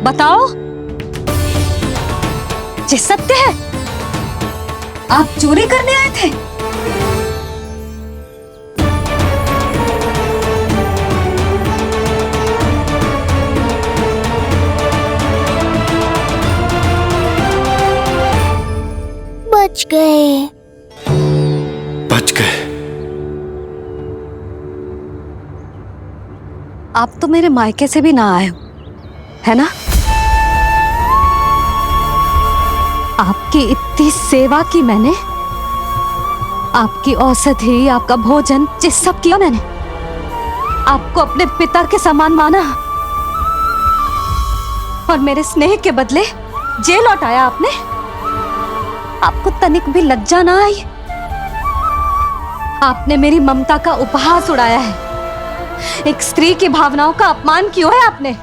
बताओ, ये सत्य है? आप चोरी करने आए थे? बच गए। बच गए। आप तो मेरे मायके से भी ना आए हो, है ना? आपकी इतनी सेवा की मैंने, आपकी औषधि, आपका भोजन, ये सब किया मैंने। आपको अपने पिता के समान माना और मेरे स्नेह के बदले जेल लौटाया आपने। आपको तनिक भी लज्जा ना आई? आपने मेरी ममता का उपहास उड़ाया है। एक स्त्री की भावनाओं का अपमान किया है आपने।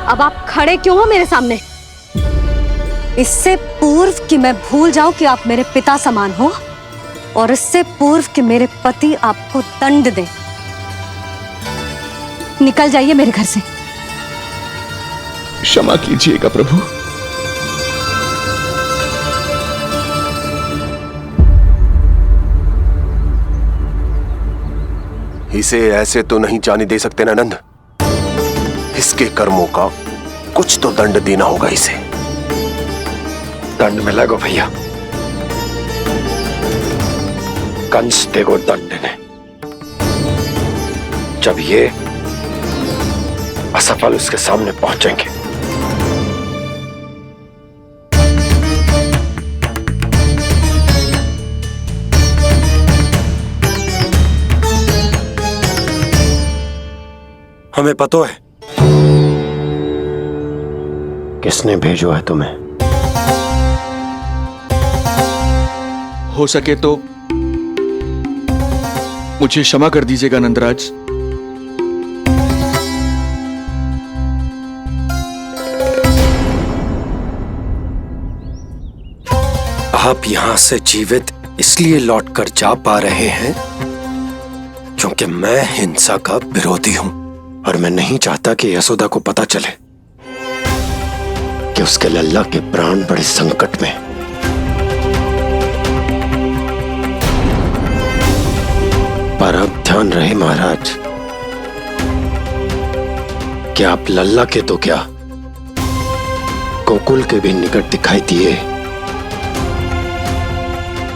अब आप खड़े क्यों हो मेरे सामने? इससे पूर्व कि मैं भूल जाऊं कि आप मेरे पिता समान हो, और इससे पूर्व कि मेरे पति आपको दंड दें, निकल जाइए मेरे घर से। क्षमा कीजिएगा प्रभु। इसे ऐसे तो नहीं जाने दे सकते ना नंद। इसके कर्मों का कुछ तो दंड देना होगा इसे। दंड में लगो भैया, कंस देगो दंड ने। जब ये असफल उसके सामने पहुंचेंगे, हमें पता है किसने भेजो है तुम्हें। हो सके तो मुझे क्षमा कर दीजिएगा नंदराज। आप यहां से जीवित इसलिए लौटकर जा पा रहे हैं क्योंकि मैं हिंसा का विरोधी हूं, और मैं नहीं चाहता कि यशोदा को पता चले कि उसके लल्ला के प्राण बड़े संकट में। पर अब ध्यान रहे महाराज कि आप लल्ला के तो क्या, गोकुल के भी निकट दिखाई दिए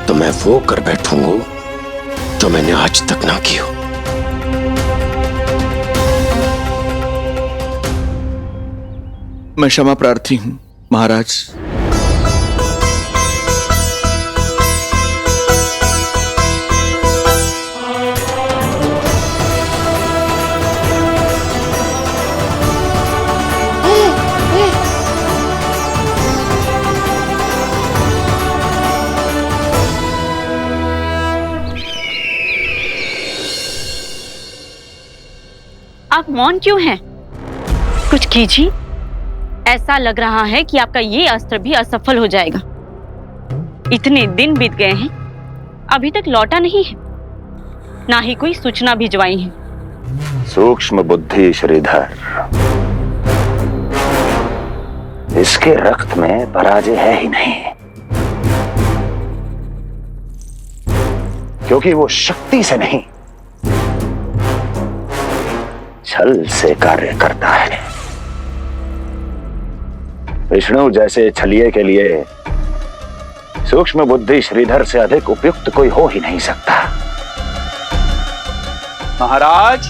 तो मैं वो कर बैठूंगा जो मैंने आज तक ना की हो। मैं क्षमा प्रार्थी हूं महाराज। आप मौन क्यों हैं? कुछ कीजिए। ऐसा लग रहा है कि आपका ये अस्त्र भी असफल हो जाएगा। इतने दिन बीत गए हैं, अभी तक लौटा नहीं है, ना ही कोई सूचना भिजवाई है। सूक्ष्म बुद्धि श्रीधर, इसके रक्त में पराजय है ही नहीं, क्योंकि वो शक्ति से नहीं छल से कार्य करता है। विष्णु जैसे छलिए के लिए सूक्ष्म बुद्धि श्रीधर से अधिक उपयुक्त कोई हो ही नहीं सकता। महाराज,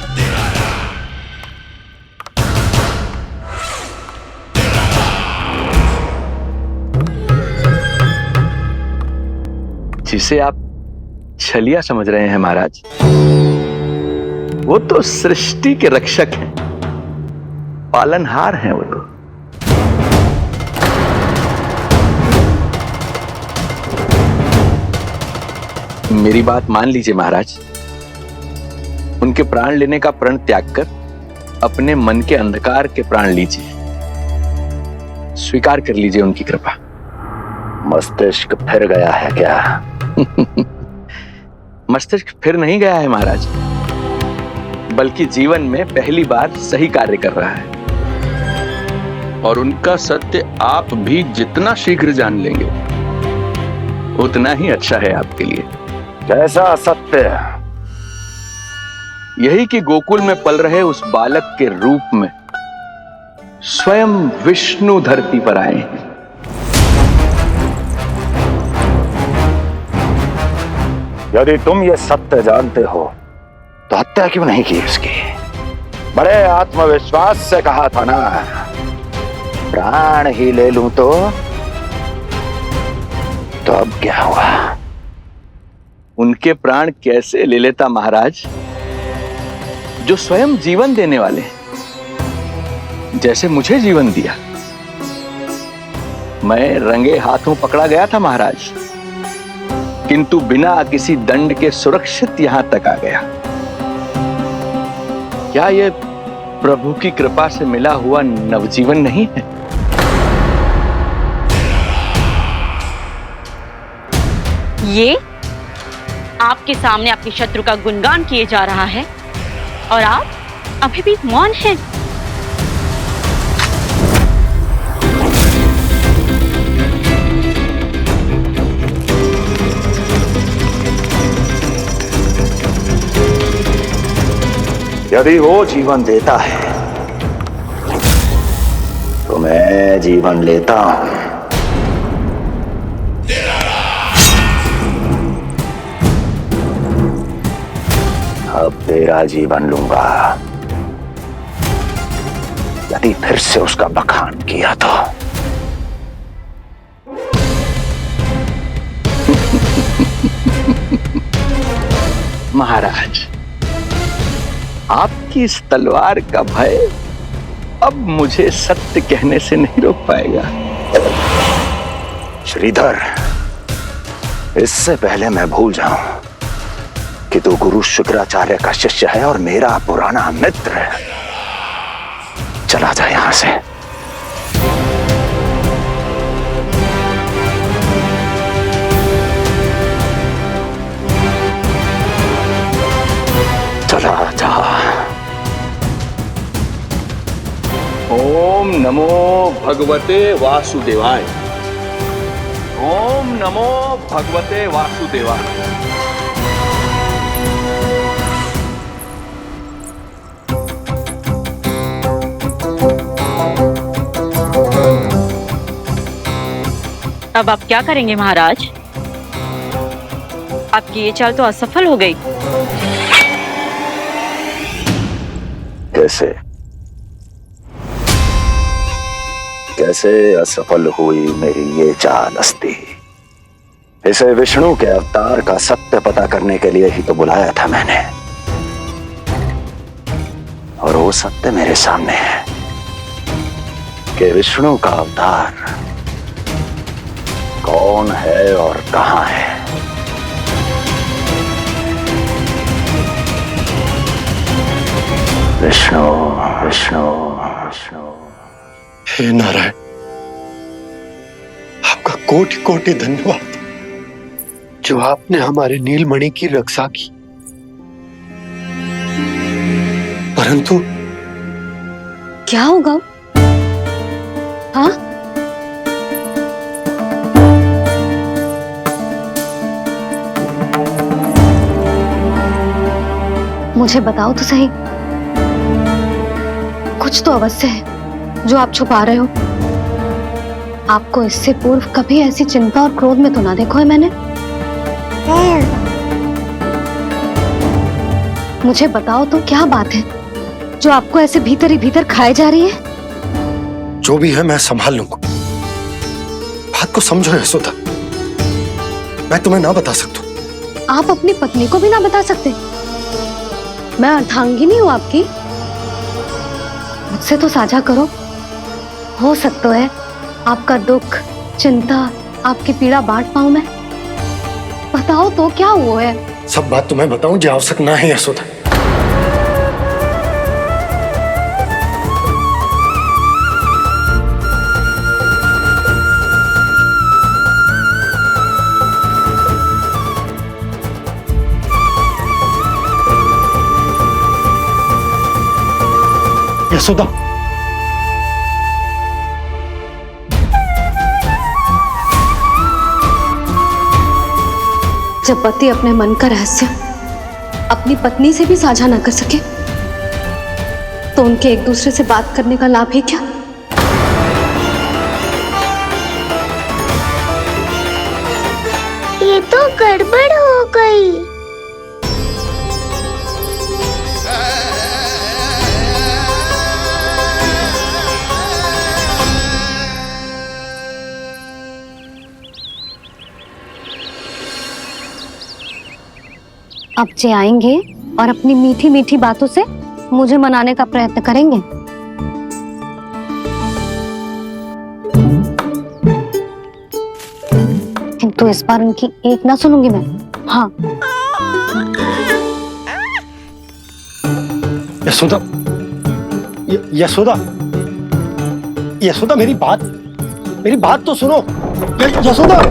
जिसे आप छलिया समझ रहे हैं महाराज, वो तो सृष्टि के रक्षक हैं, पालनहार हैं वो तो। मेरी बात मान लीजिए महाराज, उनके प्राण लेने का प्रण त्याग कर अपने मन के अंधकार के प्राण लीजिए, स्वीकार कर लीजिए उनकी कृपा। मस्तिष्क फिर गया है क्या? मस्तिष्क फिर नहीं गया है महाराज, बल्कि जीवन में पहली बार सही कार्य कर रहा है। और उनका सत्य आप भी जितना शीघ्र जान लेंगे उतना ही अच्छा है आपके लिए। कैसा सत्य? यही कि गोकुल में पल रहे उस बालक के रूप में स्वयं विष्णु धरती पर आए हैं। यदि तुम ये सत्य जानते हो तो हत्या क्यों नहीं की उसकी? बड़े आत्मविश्वास से कहा था ना, प्राण ही ले लूं तो अब क्या हुआ? उनके प्राण कैसे ले लेता महाराज, जो स्वयं जीवन देने वाले हैं, जैसे मुझे जीवन दिया। मैं रंगे हाथों पकड़ा गया था महाराज, किंतु बिना किसी दंड के सुरक्षित यहां तक आ गया। क्या यह प्रभु की कृपा से मिला हुआ नवजीवन नहीं है? ये आपके सामने आपके शत्रु का गुणगान किए जा रहा है और आप अभी भी मौन हैं। यदि वो जीवन देता है तो मैं जीवन लेता हूं। अब तेरा जीवन लूंगा यदि फिर से उसका बखान किया तो। महाराज, आपकी इस तलवार का भय अब मुझे सत्य कहने से नहीं रोक पाएगा। श्रीधर, इससे पहले मैं भूल जाऊं कि तू गुरु शुक्राचार्य का शिष्य है और मेरा पुराना मित्र है, चला जा यहां से। चला जा। ओम नमो भगवते वासुदेवाय। ओम नमो भगवते वासुदेवाय। अब आप क्या करेंगे महाराज? आपकी ये चाल तो असफल हो गई। कैसे असफल हुई मेरी ये चाल अस्ति? इसे विष्णु के अवतार का सत्य पता करने के लिए ही तो बुलाया था मैंने, और वो सत्य मेरे सामने है कि विष्णु का अवतार कौन है और कहां है। विष्णु विष्णु विष्णु। हे नारायण, आपका कोटि कोटि धन्यवाद जो आपने हमारे नीलमणि की रक्षा की। परंतु क्या होगा? हाँ, मुझे बताओ तो सही, कुछ तो अवश्य है जो आप छुपा रहे हो। आपको इससे पूर्व कभी ऐसी चिंता और क्रोध में तो ना देखो है मैंने। मुझे बताओ तो क्या बात है जो आपको ऐसे भीतर ही भीतर खाए जा रही है? जो भी है मैं संभाल लूंगा। बात को समझो यशोदा, मैं तुम्हें ना बता सकता। आप अपनी पत्नी को भी ना बता सकते? मैं अर्धांगिनी हूं आपकी, मुझसे तो साझा करो। हो सकता है आपका दुख, चिंता, आपकी पीड़ा बांट पाऊं मैं। बताओ तो क्या हुआ है? सब बात तुम्हें बताऊं जो आवश्यक ना है यशोदा। यशोदा, जब पति अपने मन का रहस्य अपनी पत्नी से भी साझा न कर सके तो उनके एक दूसरे से बात करने का लाभ ही क्या? ये तो गड़बड़ हो गई। अब जे आएंगे और अपनी मीठी मीठी बातों से मुझे मनाने का प्रयत्न करेंगे। किंतु इस बार उनकी एक ना सुनूंगी मैं। हाँ, यशोदा, यशोदा, यशोदा, मेरी बात तो सुनो। यशोदा,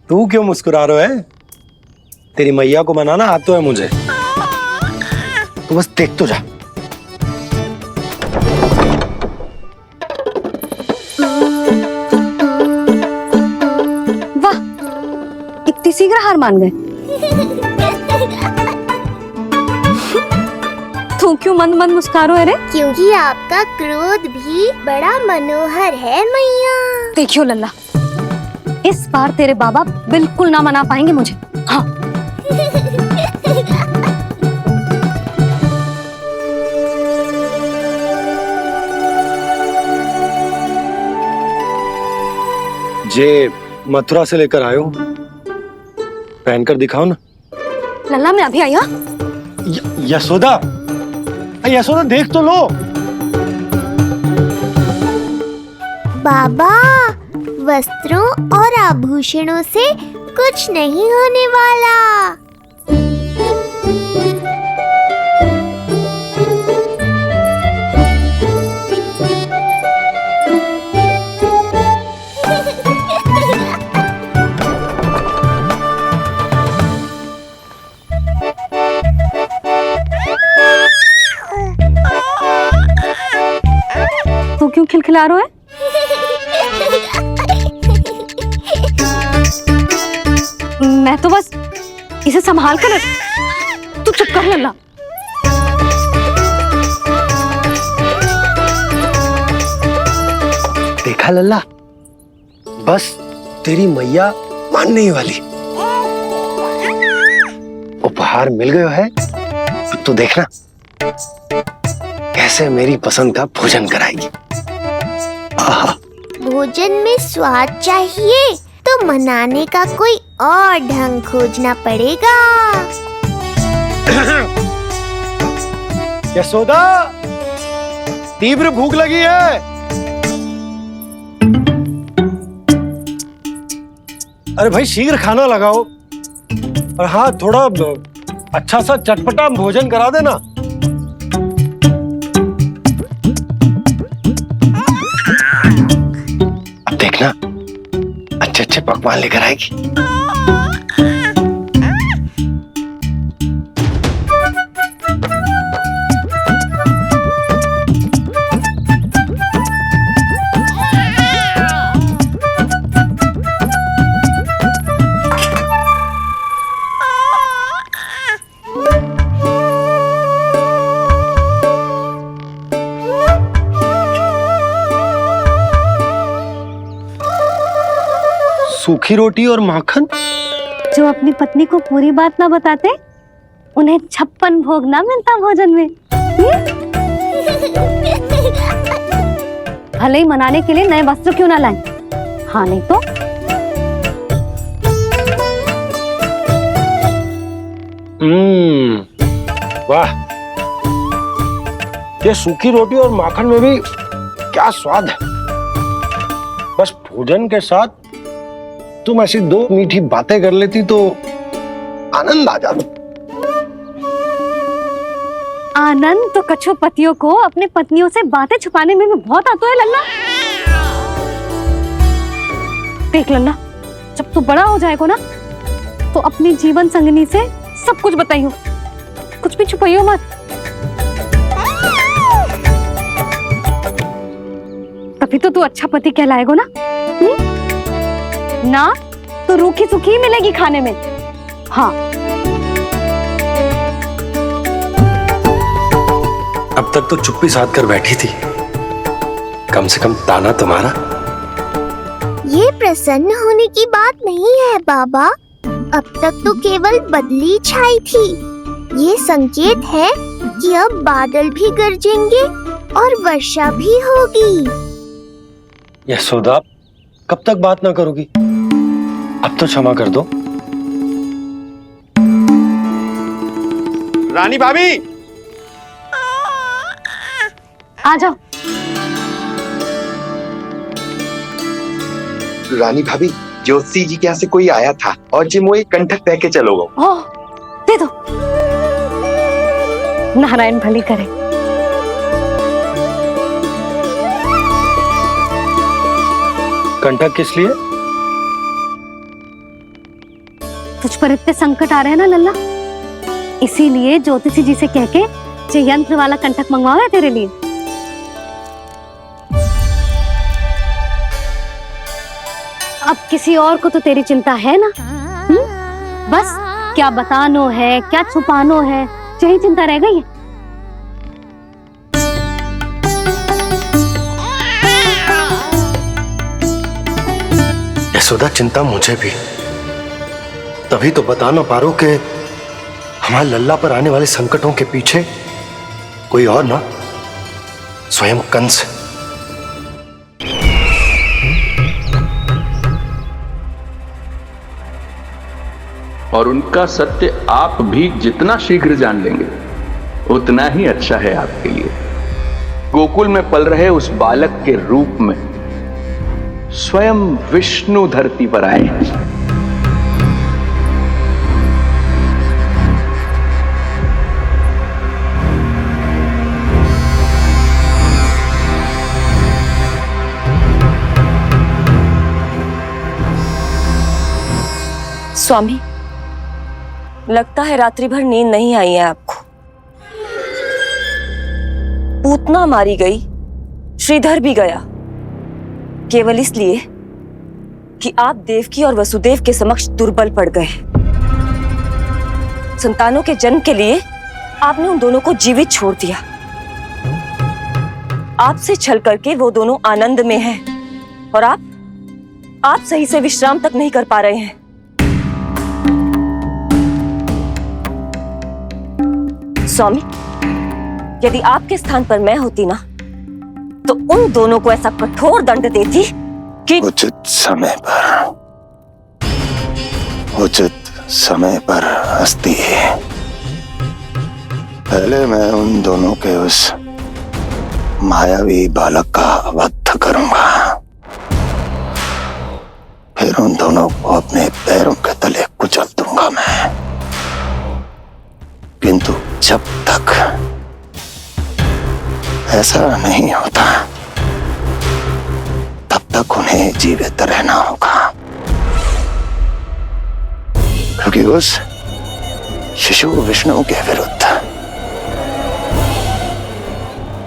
तू क्यों मुस्कुरा रहा है? तेरी मैया को मनाना आता है मुझे। तू बस देख तो जा। वाह, इतनी शीघ्र हार मान गए। तू क्यों मंद मंद मुस्कुरा रहे रे? क्योंकि आपका क्रोध भी बड़ा मनोहर है मैया। देखियो लल्ला, इस बार तेरे बाबा बिल्कुल ना मना पाएंगे मुझे। हाँ, जे मथुरा से लेकर आयो, पहनकर दिखाओ ना। लल्ला मैं अभी आई। हाँ, यशोदा, यशोदा देख तो लो। बाबा, वस्त्रों और आभूषणों से कुछ नहीं होने वाला। तू क्यों खिलखिला रहा है? मैं तो बस इसे संभाल कर तू चुप कर लल्ला। देखा लल्ला, बस तेरी मैया मानने ही वाली। उपहार मिल गया है, अब तो देखना कैसे मेरी पसंद का भोजन कराएगी। आहा, भोजन में स्वाद चाहिए तो मनाने का कोई और ढंग खोजना पड़ेगा। यशोदा, तीव्र भूख लगी है। अरे भाई शीघ्र खाना लगाओ, और हाँ थोड़ा अच्छा सा चटपटा भोजन करा देना। अब देखना अच्छे अच्छे पकवान लेकर आएगी। सूखी रोटी और माखन। जो अपनी पत्नी को पूरी बात ना बताते उन्हें 56 भोग ना मिलता भोजन में। भले ही मनाने के लिए नए वस्त्र क्यों ना लाएं, हाँ नहीं तो वाह, ये सूखी रोटी और माखन में भी क्या स्वाद है। बस भोजन के साथ तुम ऐसी दो मीठी बातें कर लेती तो आनंद आ जाता। आनंद तो कछुआ पतियों को अपने पत्नियों से बातें छुपाने में भी बहुत आता है लल्ला। देख लल्ला, जब तू बड़ा हो जाएगा ना तो अपनी जीवन संगनी से सब कुछ बताइयो, कुछ भी छुपाइयो मत। तभी तो तू अच्छा पति कहलाएगा ना। ना तो रूखी सूखी मिलेगी खाने में। हाँ, अब तक तो चुप्पी साध कर बैठी थी, कम से कम ताना तुम्हारा। ये प्रसन्न होने की बात नहीं है बाबा, अब तक तो केवल बदली छाई थी। ये संकेत है कि अब बादल भी गरजेंगे और वर्षा भी होगी। यशोदा, कब तक बात ना करोगी? अब तो क्षमा कर दो। रानी भाभी, आ जाओ। रानी भाभी, ज्योति जी के यहाँ से कोई आया था और जी मुझे कंठक दे के चलो गो। ओह, दे दो। नारायण भली करे। कंठक किस लिए? तुझ पर इतने संकट आ रहे हैं ना लल्ला, इसीलिए ज्योतिषी जी से कह के ये यंत्र वाला कंठक मंगवाया है तेरे लिए। अब किसी और को तो तेरी चिंता है ना? बस क्या बतानो है, क्या छुपानो है, यही चिंता रह गई है। यशोदा, चिंता मुझे भी, तभी तो बता ना पा रहा हूं कि हमारे लल्ला पर आने वाले संकटों के पीछे कोई और ना, स्वयं कंस। और उनका सत्य आप भी जितना शीघ्र जान लेंगे उतना ही अच्छा है आपके लिए। गोकुल में पल रहे उस बालक के रूप में स्वयं विष्णु धरती पर आए हैं। स्वामी, लगता है रात्रि भर नींद नहीं आई है आपको। पूतना मारी गई, श्रीधर भी गया, केवल इसलिए कि आप देवकी और वसुदेव के समक्ष दुर्बल पड़ गए। संतानों के जन्म के लिए आपने उन दोनों को जीवित छोड़ दिया। आपसे छल करके वो दोनों आनंद में हैं और आप सही से विश्राम तक नहीं कर पा रहे हैं। स्वामी, यदि आपके स्थान पर मैं होती ना तो उन दोनों को ऐसा कठोर दंड देती कि उचित समय पर हस्ती। पहले मैं उन दोनों के उस मायावी बालक का वध करूंगा, फिर उन दोनों को अपने पैरों के तले कुचल दूंगा मैं। किंतु जब तक ऐसा नहीं होता तब तक उन्हें जीवित रहना होगा, क्योंकि उस शिशु विष्णु के विरुद्ध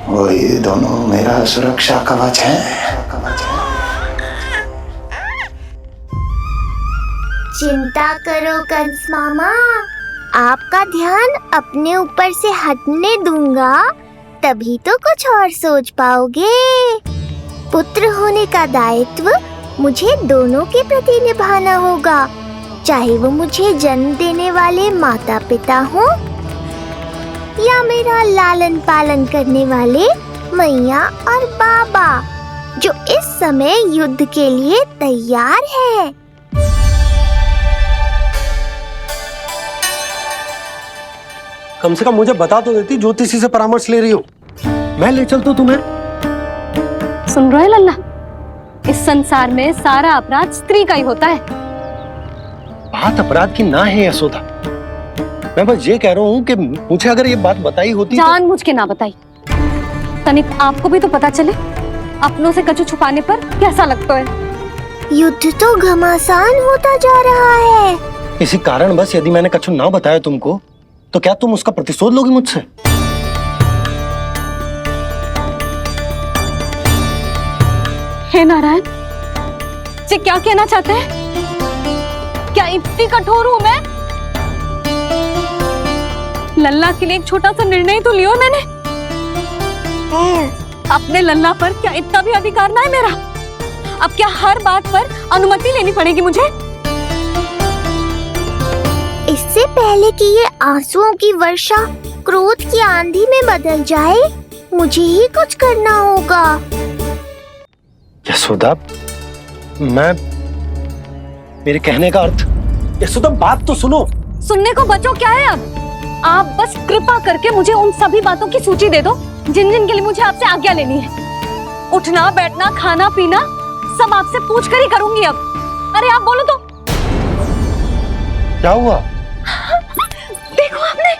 वही दोनों मेरा सुरक्षा कवच है। चिंता करो कंस मामा, आपका ध्यान अपने ऊपर से हटने दूंगा, तभी तो कुछ और सोच पाओगे। पुत्र होने का दायित्व मुझे दोनों के प्रति निभाना होगा, चाहे वो मुझे जन्म देने वाले माता पिता हो या मेरा लालन पालन करने वाले मैया और बाबा, जो इस समय युद्ध के लिए तैयार है। कम से कम मुझे बता तो देती, ज्योतिषी से परामर्श ले रही हो, मैं ले चलता तुम्हें। सुन रहे लल्ला, इस संसार में सारा अपराध स्त्री का ही होता है। बात अपराध की ना है यशोदा, मैं बस ये कह रहा हूँ कि मुझे अगर ये बात बताई होती जानबूझ के ना बताई। तनिक आपको भी तो पता चले अपनों से कछु छुपाने पर कैसा लगता है। युद्ध तो घमासान होता जा रहा है। इसी कारण बस यदि मैंने कछु ना बताया तुमको तो क्या तुम उसका प्रतिशोध लोगी मुझसे? हे नारायण, ये क्या कहना चाहते हैं? क्या इतनी कठोर हूं मैं? लल्ला के लिए एक छोटा सा निर्णय तो लियो मैंने। अपने लल्ला पर क्या इतना भी अधिकार ना है मेरा? अब क्या हर बात पर अनुमति लेनी पड़ेगी मुझे? इससे पहले कि ये आंसुओं की वर्षा क्रोध की आंधी में बदल जाए, मुझे ही कुछ करना होगा। यशोदा, मेरे कहने का अर्थ। यशोदा, बात तो सुनो। सुनने को बचो क्या है अब? आप बस कृपा करके मुझे उन सभी बातों की सूची दे दो जिन जिन के लिए मुझे आपसे आज्ञा लेनी है। उठना, बैठना, खाना, पीना सब आपसे पूछ कर ही करूंगी अब। अरे आप बोलो तो। क्या हुआ? देखो आपने।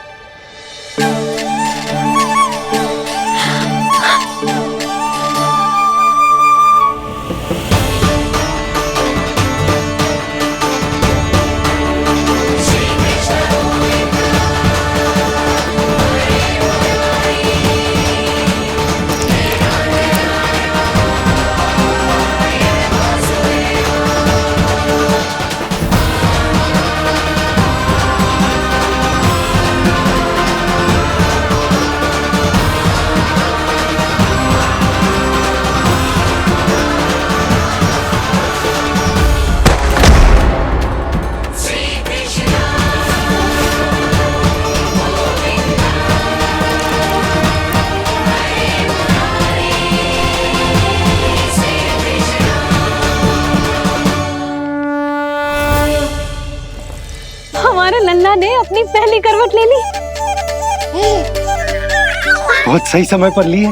हमारे लल्ला ने अपनी पहली करवट ले ली। बहुत सही समय पर ली है।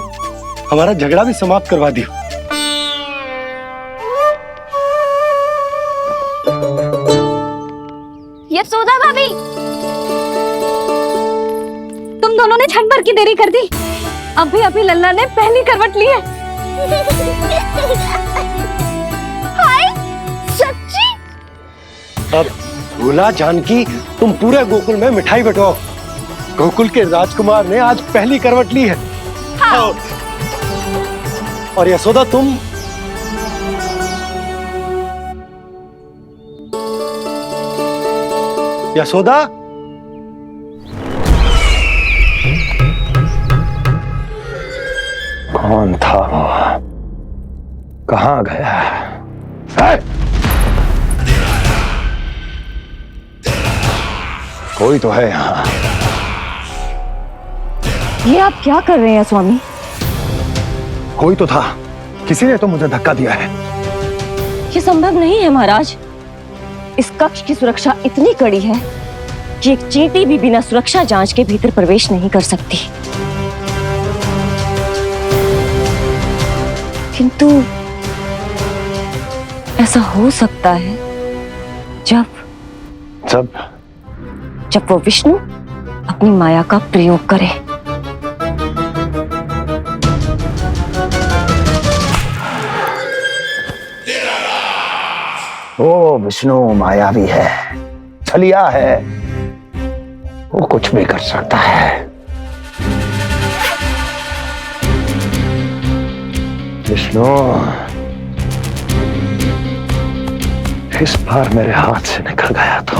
हमारा झगड़ा भी समाप्त करवा दियो। यशोदा भाभी, तुम दोनों ने क्षण भर की देरी कर दी। अभी लल्ला ने पहली करवट ली है। हाय, सच्ची? अब भूला जानकी, तुम पूरे गोकुल में मिठाई बंटवाओ। गोकुल के राजकुमार ने आज पहली करवट ली है। हाँ। और यशोदा, तुम यशोदा, कौन था वो? कहाँ गया है? कोई तो है यहाँ। ये आप क्या कर रहे हैं स्वामी? कोई तो था, किसी ने तो मुझे धक्का दिया है। ये संभव नहीं है महाराज। इस कक्ष की सुरक्षा इतनी कड़ी है कि एक चींटी भी बिना सुरक्षा जांच के भीतर प्रवेश नहीं कर सकती। किंतु ऐसा हो सकता है जब वो विष्णु अपनी माया का प्रयोग करे। वो विष्णु मायावी है, छलिया है, वो कुछ भी कर सकता है। विष्णु इस बार मेरे हाथ से निकल गया तो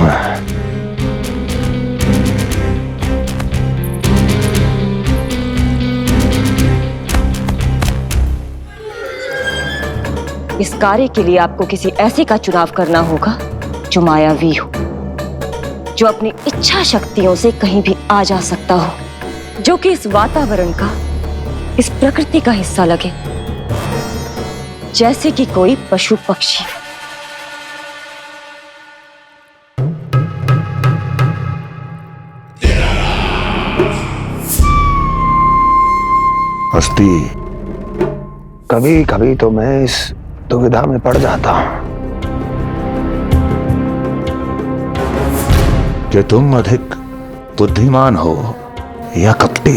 इस कार्य के लिए आपको किसी ऐसे का चुनाव करना होगा जो मायावी हो, जो अपनी इच्छा शक्तियों से कहीं भी आ जा सकता हो, जो कि इस वातावरण का, इस प्रकृति का हिस्सा लगे, जैसे कि कोई पशु पक्षी। हस्ती, कभी कभी तो मैं इस दुविधा में पड़ जाता हूं कि तुम अधिक बुद्धिमान हो या कपटी।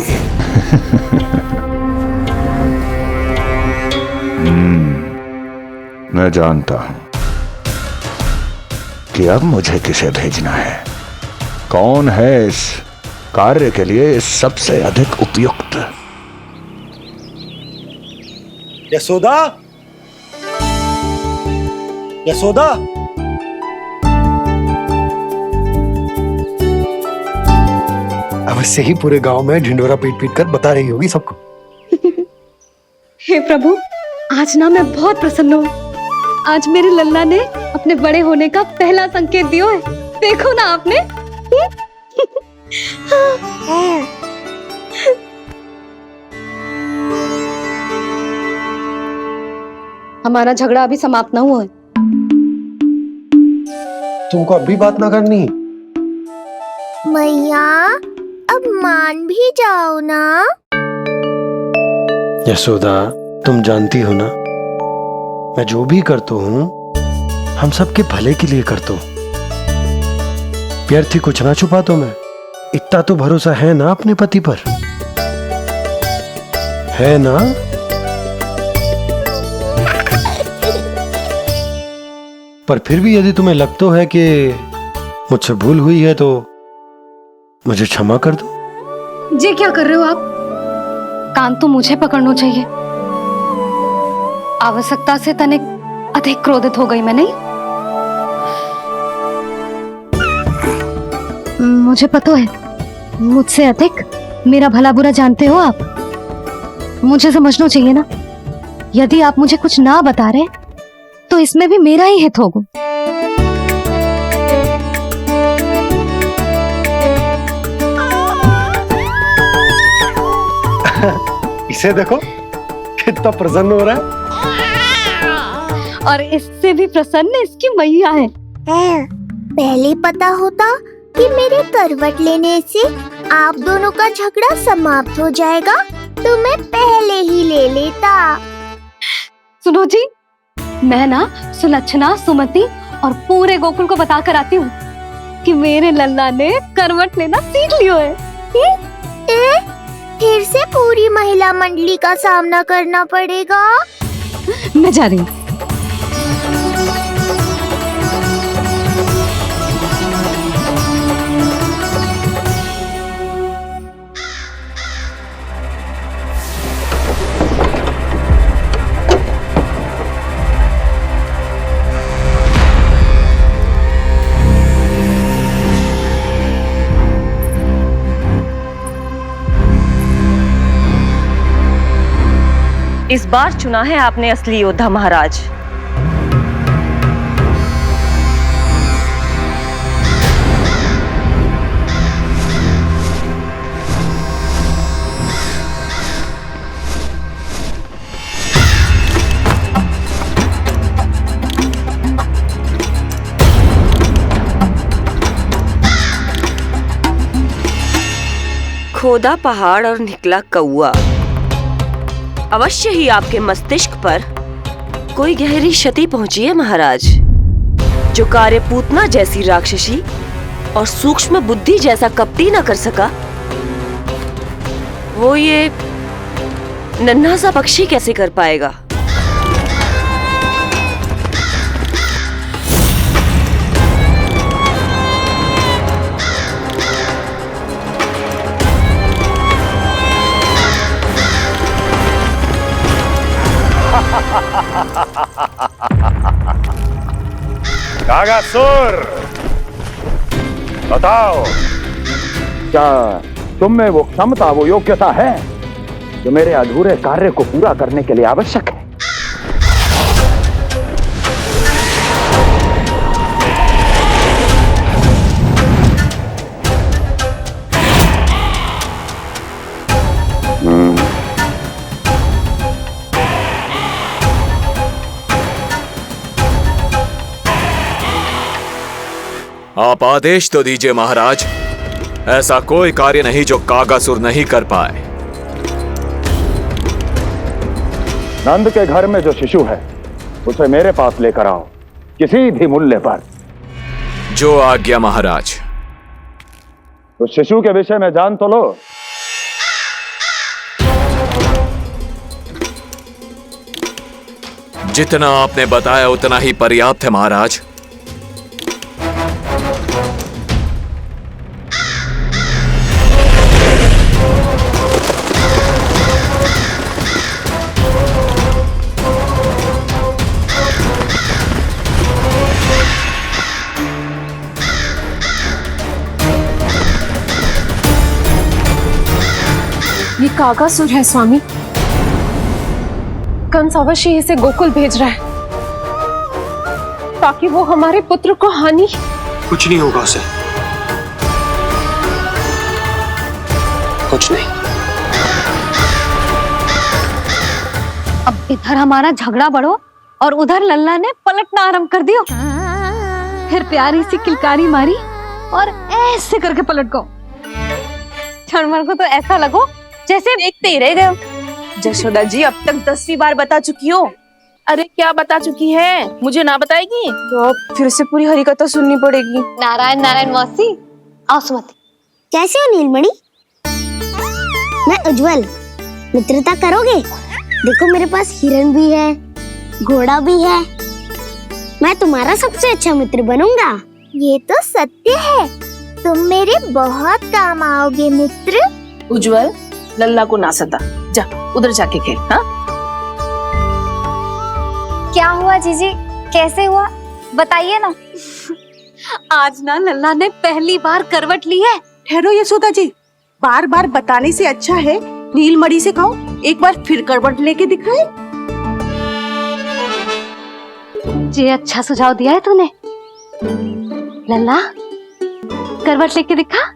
मैं जानता हूं कि अब मुझे किसे भेजना है, कौन है इस कार्य के लिए सबसे अधिक उपयुक्त। यशोदा, यशोदा, अवश्य ही पूरे गांव में ढिंडोरा पीट पीट कर बता रही होगी सबको। हे प्रभु, आज ना मैं बहुत प्रसन्न हूँ। आज मेरे लल्ला ने अपने बड़े होने का पहला संकेत दिया है। देखो ना आपने। हमारा झगड़ा अभी समाप्त ना हुआ है। तुमको अब भी बात ना करनी? मैया, अब मान भी जाओ ना। यशोदा, तुम जानती हो ना, मैं जो भी करता हूँ हम सबके भले के लिए करता हूँ। व्यर्थ ही कुछ ना छुपा तो मैं। इतना तो भरोसा है ना अपने पति पर, है ना? पर फिर भी यदि तुम्हें लगता है कि मुझसे भूल हुई है तो मुझे क्षमा कर दो। ये क्या कर रहे हो आप? कान तो मुझे पकड़ना चाहिए। आवश्यकता से तनिक अधिक क्रोधित हो गई मैं, नहीं? मुझे पता है, मुझसे अधिक मेरा भला बुरा जानते हो आप। मुझे समझना चाहिए ना, यदि आप मुझे कुछ ना बता रहे तो इसमें भी मेरा ही हित होगा। इसे देखो कितना प्रसन्न हो रहा है। और इससे भी प्रसन्न इसकी मैया है। पहले पता होता कि मेरे करवट लेने से आप दोनों का झगड़ा समाप्त हो जाएगा तो मैं पहले ही ले लेता। सुनो जी, मैं ना सुलक्षणा, सुमति और पूरे गोकुल को बता कर आती हूँ कि मेरे लल्ला ने करवट लेना सीख लियो है। फिर से पूरी महिला मंडली का सामना करना पड़ेगा। मैं जा रही हूँ। इस बार चुना है आपने असली योद्धा महाराज। खोदा पहाड़ और निकला कौआ। अवश्य ही आपके मस्तिष्क पर कोई गहरी क्षति पहुंची है महाराज। जो कार्य पूतना जैसी राक्षसी और सूक्ष्म बुद्धि जैसा कपटी न कर सका, वो ये नन्हा सा पक्षी कैसे कर पाएगा? कागासुर, बताओ, क्या तुम में वो क्षमता, वो योग्यता है जो मेरे अधूरे कार्य को पूरा करने के लिए आवश्यक है? आप आदेश तो दीजिए महाराज। ऐसा कोई कार्य नहीं जो कागासुर नहीं कर पाए। नंद के घर में जो शिशु है उसे मेरे पास लेकर आओ, किसी भी मूल्य पर। जो आज्ञा महाराज। उस शिशु के विषय में जान तो लो। जितना आपने बताया उतना ही पर्याप्त है महाराज। कागासुर है स्वामी। कंस अवश्य इसे गोकुल भेज रहा है ताकि वो हमारे पुत्र को हानि। कुछ नहीं होगा उसे, कुछ नहीं। अब इधर हमारा झगड़ा बढ़ो और उधर लल्ला ने पलटना आरंभ कर दियो। फिर प्यारी सी किलकारी मारी और ऐसे करके पलट गो। क्षणभर को तो ऐसा लगो जैसे देखते ही रह गए। जशोदा जी अब तक 10वीं बार बता चुकी हो। अरे क्या बता चुकी है, मुझे ना बताएगी तो अब फिर से पूरी हरिकथा सुननी पड़ेगी। नारायण नारायण मौसी, आओ सुमति। कैसे हो नीलमणि? मैं उज्जवल, मित्रता करोगे? देखो मेरे पास हिरन भी है, घोड़ा भी है। मैं तुम्हारा सबसे अच्छा मित्र बनूंगा। ये तो सत्य है, तुम मेरे बहुत काम आओगे मित्र। उज्जवल, लल्ला को ना सता, जा उधर जाके खेल। हाँ, क्या हुआ जीजी, कैसे हुआ बताइए ना। आज ना लल्ला ने पहली बार करवट ली है। ठहरो यशोदा जी, बार बार बताने से अच्छा है नीलमणि से कहो एक बार फिर करवट लेके दिखाए। ये अच्छा सुझाव दिया है तूने। लल्ला करवट लेके दिखा।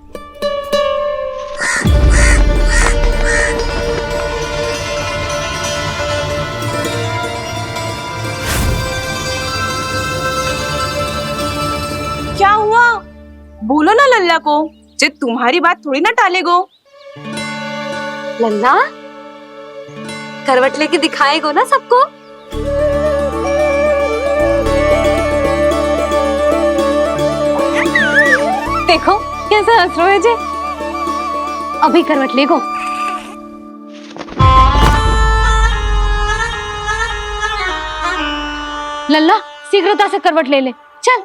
क्या हुआ? बोलो ना लल्ला को, जे तुम्हारी बात थोड़ी ना टालेगो। लल्ला करवट लेके दिखाएगो ना सबको। देखो कैसा हंस रहे जे। अभी करवट लेगो। लल्ला शीघ्रता से करवट ले ले, चल।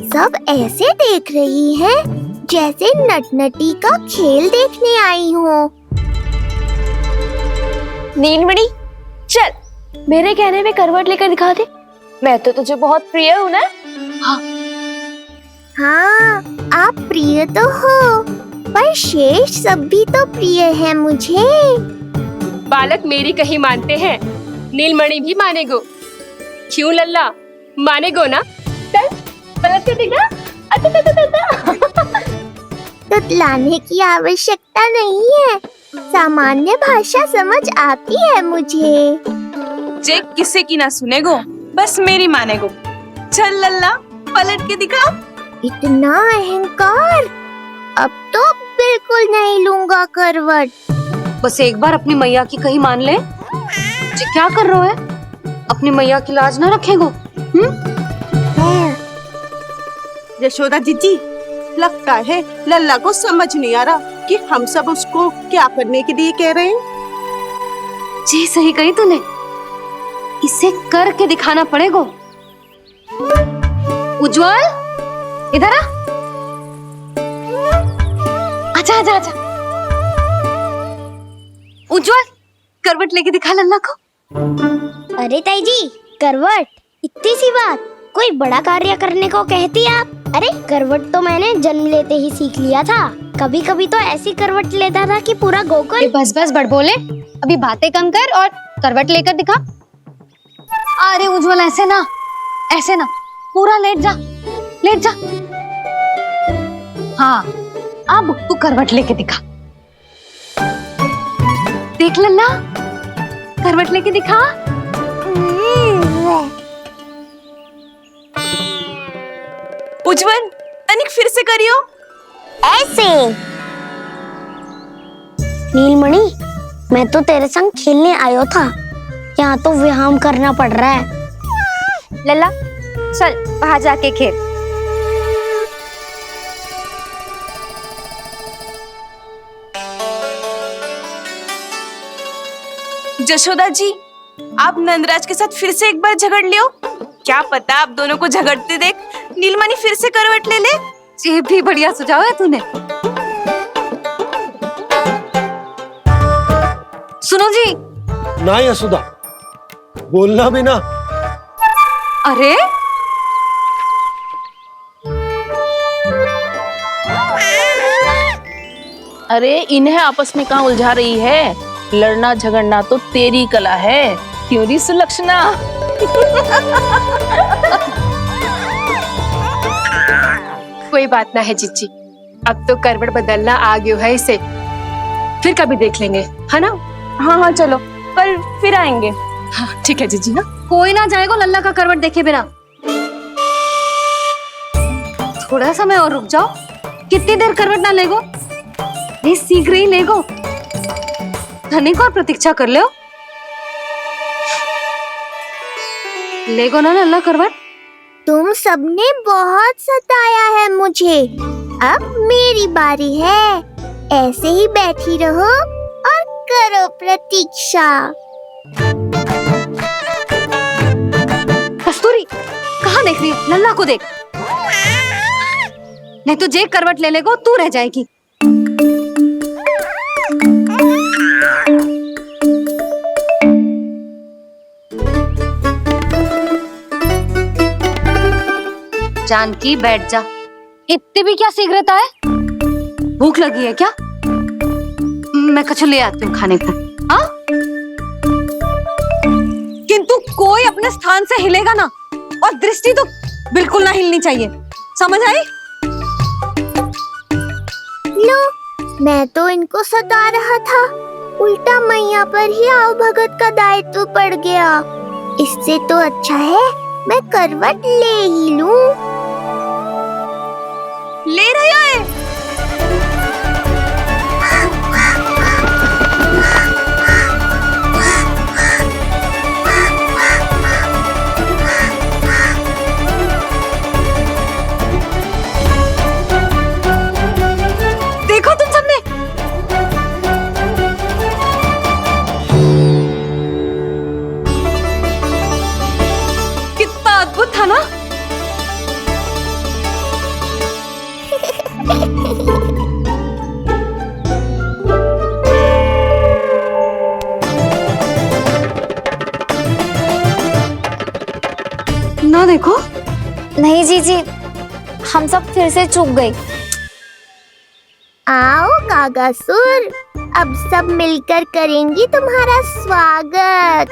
सब ऐसे देख रही है जैसे नटनटी का खेल देखने आई हो। नीलमणि चल, मेरे कहने में करवट लेकर दिखा दे। मैं तो तुझे बहुत प्रिय हूँ ना। हाँ, आप प्रिय तो हो, पर शेष सब भी तो प्रिय है मुझे। बालक मेरी कहीं मानते हैं, नीलमणि भी मानेगो। क्यों लल्ला, मानेगो ना? चल पलट के दिखा। तुतलाने की आवश्यकता नहीं है, सामान्य भाषा समझ आती है मुझे। जे किसी की ना सुनेगो, बस मेरी मानेगो। चल लल्ला पलट के दिखा। इतना अहंकार, अब तो बिल्कुल नहीं लूंगा करवट। बस एक बार अपनी मैया की कहीं मान ले। जी क्या कर रहे हो? अपनी मैया की लाज ना रखेगो। यशोदा जीजी, लगता है लल्ला को समझ नहीं आ रहा कि हम सब उसको क्या करने के लिए कह रहे हैं। जी सही कही तूने, इसे करके दिखाना पड़ेगा। उज्जवल इधर आ। आजा आजा आजा। उज्जवल करवट लेके दिखा लल्ला को। अरे ताई जी, करवट? इतनी सी बात, कोई बड़ा कार्य करने को कहती आप? अरे करवट तो मैंने जन्म लेते ही सीख लिया था। कभी कभी तो ऐसी करवट लेता था कि पूरा गोकुल। बस बस बड़ बोले, अभी बातें कम कर और करवट लेकर दिखा। अरे उज्जवल ऐसे ना, ऐसे ना, पूरा लेट जा, लेट जा। हाँ अब तू करवट लेके दिखा। देख लल्ला, करवट लेके दिखा। उज्जवल तनिक फिर से करियो। ऐसे। नीलमणि, मैं तो तेरे संग खेलने आयो था, यहाँ तो व्यायाम करना पड़ रहा है। लल्ला चल बाहर जाके खेल। जशोदा जी, आप नंदराज के साथ फिर से एक बार झगड़ लियो। क्या पता आप दोनों को झगड़ते देख नीलमणि फिर से करवट ले ले। ये भी बढ़िया सुझाव है तूने। सुनो जी। ना यशोदा, बोलना भी ना। अरे अरे इन्हें आपस में कहाँ उलझा रही है? लड़ना झगड़ना तो तेरी कला है, क्यों री सुलक्षणा? कोई बात ना है जीजी, अब तो करवट बदलना आ गयो है इसे, फिर कभी देख लेंगे, है ना? हाँ हाँ चलो, कल फिर आएंगे। हाँ ठीक है जीजी। हाँ कोई ना जाएगा लल्ला का करवट देखे बिना। थोड़ा समय और रुक जाओ। कितनी देर करवट ना लेगो? नहीं शीघ्र ही लेगो। धनिक और प्रतीक्षा कर लो। लेगो ना लल्ला करवट। तुम सबने बहुत सताया है मुझे, अब मेरी बारी है। ऐसे ही बैठी रहो और करो प्रतीक्षा। कस्तूरी कहाँ देख रही है? लल्ला को देख, नहीं तो जे करवट ले लेगो तू रह जाएगी। जानकी बैठ जा। इतनी भी क्या शीघ्रता है? भूख लगी है क्या? मैं कछु ले आती हूँ खाने को। हाँ? किंतु कोई अपने स्थान से हिलेगा ना, और दृष्टि तो बिल्कुल ना हिलनी चाहिए, समझ आई? लो, मैं तो इनको सता रहा था, उल्टा मैया पर ही आओ भगत का दायित्व पड़ गया। इससे तो अच्छा है मैं करवट ले ही लूं। ले रही है? देखो तुम सबने, कितना अद्भुत था ना? ना देखो। नहीं जीजी, हम सब फिर से चूक गए। आओ कागासुर, अब सब मिलकर करेंगी तुम्हारा स्वागत।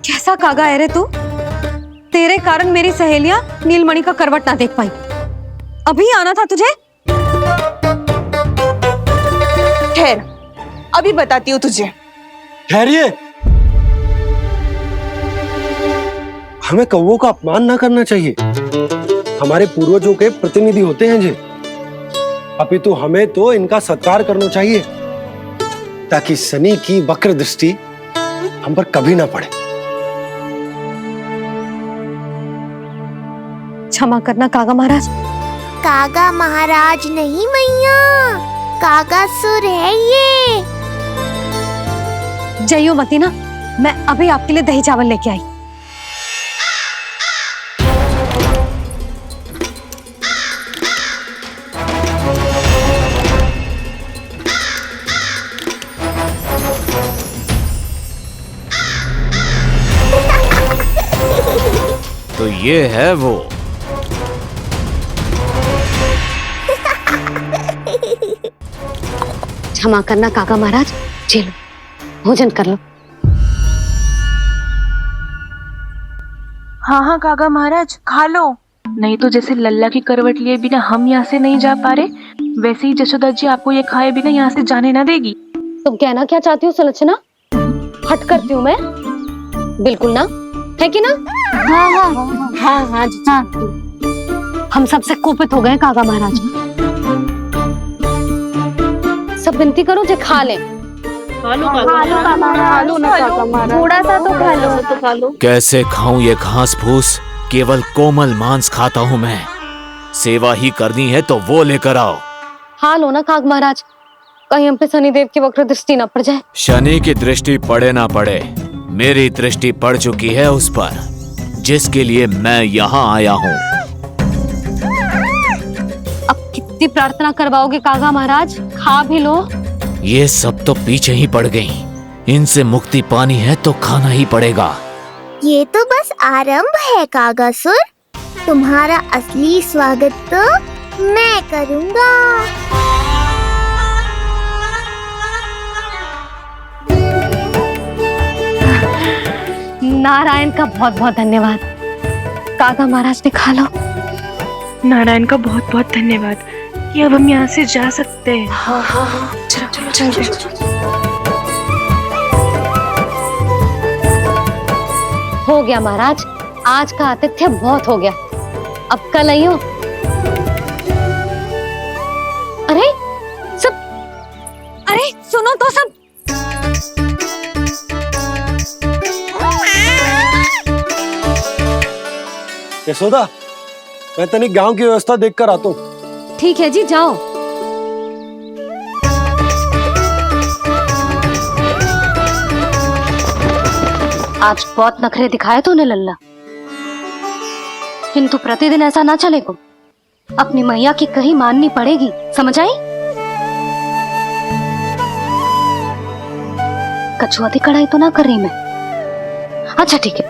कैसा कागा है रे तू? तेरे कारण मेरी सहेलियां नीलमणि का करवट ना देख पाई। अभी आना था तुझे। ठहर, अभी बताती हूँ तुझे। ठहरिए, हमें कौवों का अपमान ना करना चाहिए। हमारे पूर्वजों के प्रतिनिधि होते हैं जी। अपितु हमें तो इनका सत्कार करना चाहिए, ताकि शनि की वक्र दृष्टि हम पर कभी ना पड़े। क्षमा करना कागा महाराज। कागा महाराज नहीं मैया, कागासुर है ये। जइयो मती ना, मैं अभी आपके लिए दही चावल लेके आई। तो ये है वो। क्षमा करना काका महाराज, चलो भोजन कर लो। हाँ हाँ काका महाराज, खा लो। नहीं तो जैसे लल्ला की करवट लिए बिना हम यहाँ से नहीं जा पा रहे, वैसे ही जशोदा जी आपको ये खाए बिना यहाँ से जाने ना देगी। तुम कहना क्या चाहती हो सुलक्षणा? हट करती हूँ मैं? बिल्कुल ना, है कि ना? हाँ हाँ हाँ हाँ हाँ। हम सबसे कोपित हो गए काका महाराज। सब विनती करो जे खा ले। थोड़ा सा तो खा लो। कैसे खाऊं ये घास फूस? केवल कोमल मांस खाता हूं मैं। सेवा ही करनी है तो वो लेकर आओ। खा लो ना काग महाराज, कहीं हम पे शनिदेव की वक्र दृष्टि न पड़ जाए। शनि की दृष्टि पड़े ना पड़े, मेरी दृष्टि पड़ चुकी है उस पर, जिसके लिए मैं यहाँ आया हूँ। अब कितनी प्रार्थना करवाओगे कागा महाराज? खा भी लो। ये सब तो पीछे ही पड़ गई, इनसे मुक्ति पानी है तो खाना ही पड़ेगा। ये तो बस आरंभ है कागासुर, तुम्हारा असली स्वागत तो मैं करूँगा। नारायण का बहुत बहुत धन्यवाद। काका महाराज ने खा लो। नारायण का बहुत बहुत धन्यवाद कि अब हम यहाँ से जा सकते हैं। हाँ। चलो। हो गया महाराज, आज का आतिथ्य बहुत हो गया, अब कल आइयो। अरे सुनो तो सब। यशोदा, मैं तनिक गांव की व्यवस्था देखकर आता हूँ। ठीक है जी, जाओ। आज बहुत नखरे दिखाए तूने लल्ला, किंतु प्रतिदिन ऐसा ना चलेगा। अपनी मैया की कहीं माननी पड़ेगी, समझ आई? कछुआती कढ़ाई तो ना कर रही मैं। अच्छा ठीक है,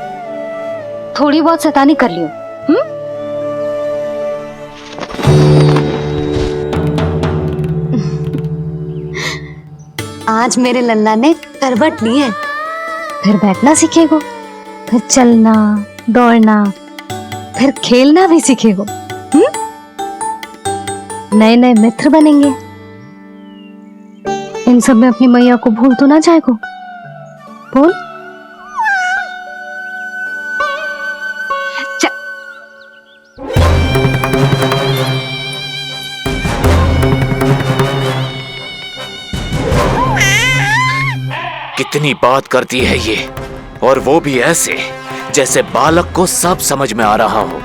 थोड़ी बहुत शैतानी कर लियो। आज मेरे लल्ला ने करवट ली है, फिर बैठना सीखेगो, फिर चलना दौड़ना, फिर खेलना भी सीखेगो। नए नए मित्र बनेंगे। इन सब में अपनी मैया को भूल तो ना जाएगो। बोल। कितनी बात करती है ये, और वो भी ऐसे जैसे बालक को सब समझ में आ रहा हो।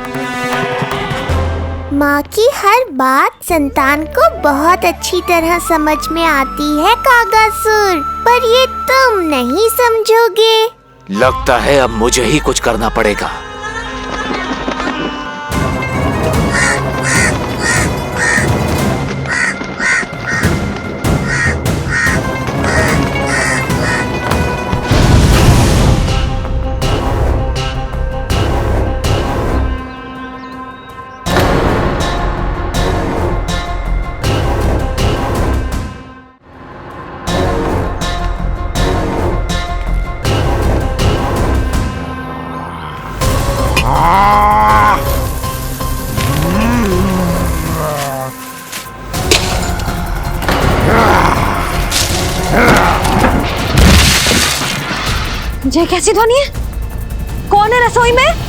माँ की हर बात संतान को बहुत अच्छी तरह समझ में आती है कागासुर, पर ये तुम नहीं समझोगे। लगता है अब मुझे ही कुछ करना पड़ेगा। ये कैसी ध्वनि है? कौन है रसोई में?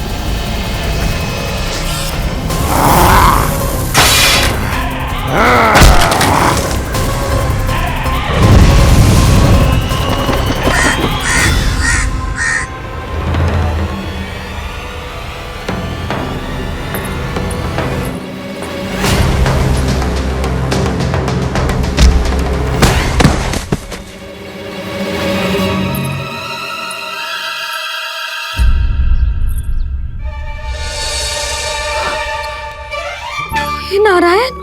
नारायण,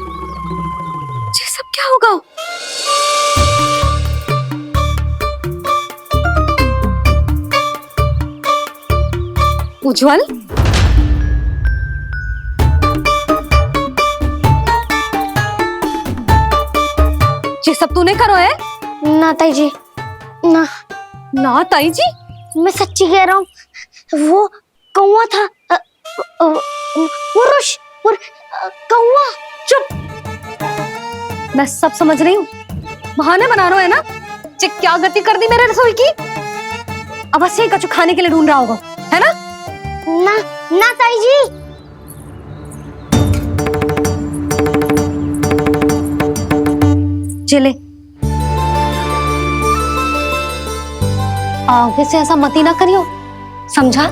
ये सब क्या होगा? उज्जवल, ये सब तूने करो है? ना ताई जी, ना ताई जी, मैं सच्ची कह रहा हूँ। वो कौवा था, पुरुष कौवा। चुप। मैं सब समझ रही हूँ, बहाने बना रहे हो है ना? क्या गति कर दी मेरे रसोई की? अब ऐसे ही कछु खाने के लिए ढूंढ रहा होगा, है ना? ना ताई जी। चले, आगे से ऐसा मती ना करियो, समझा?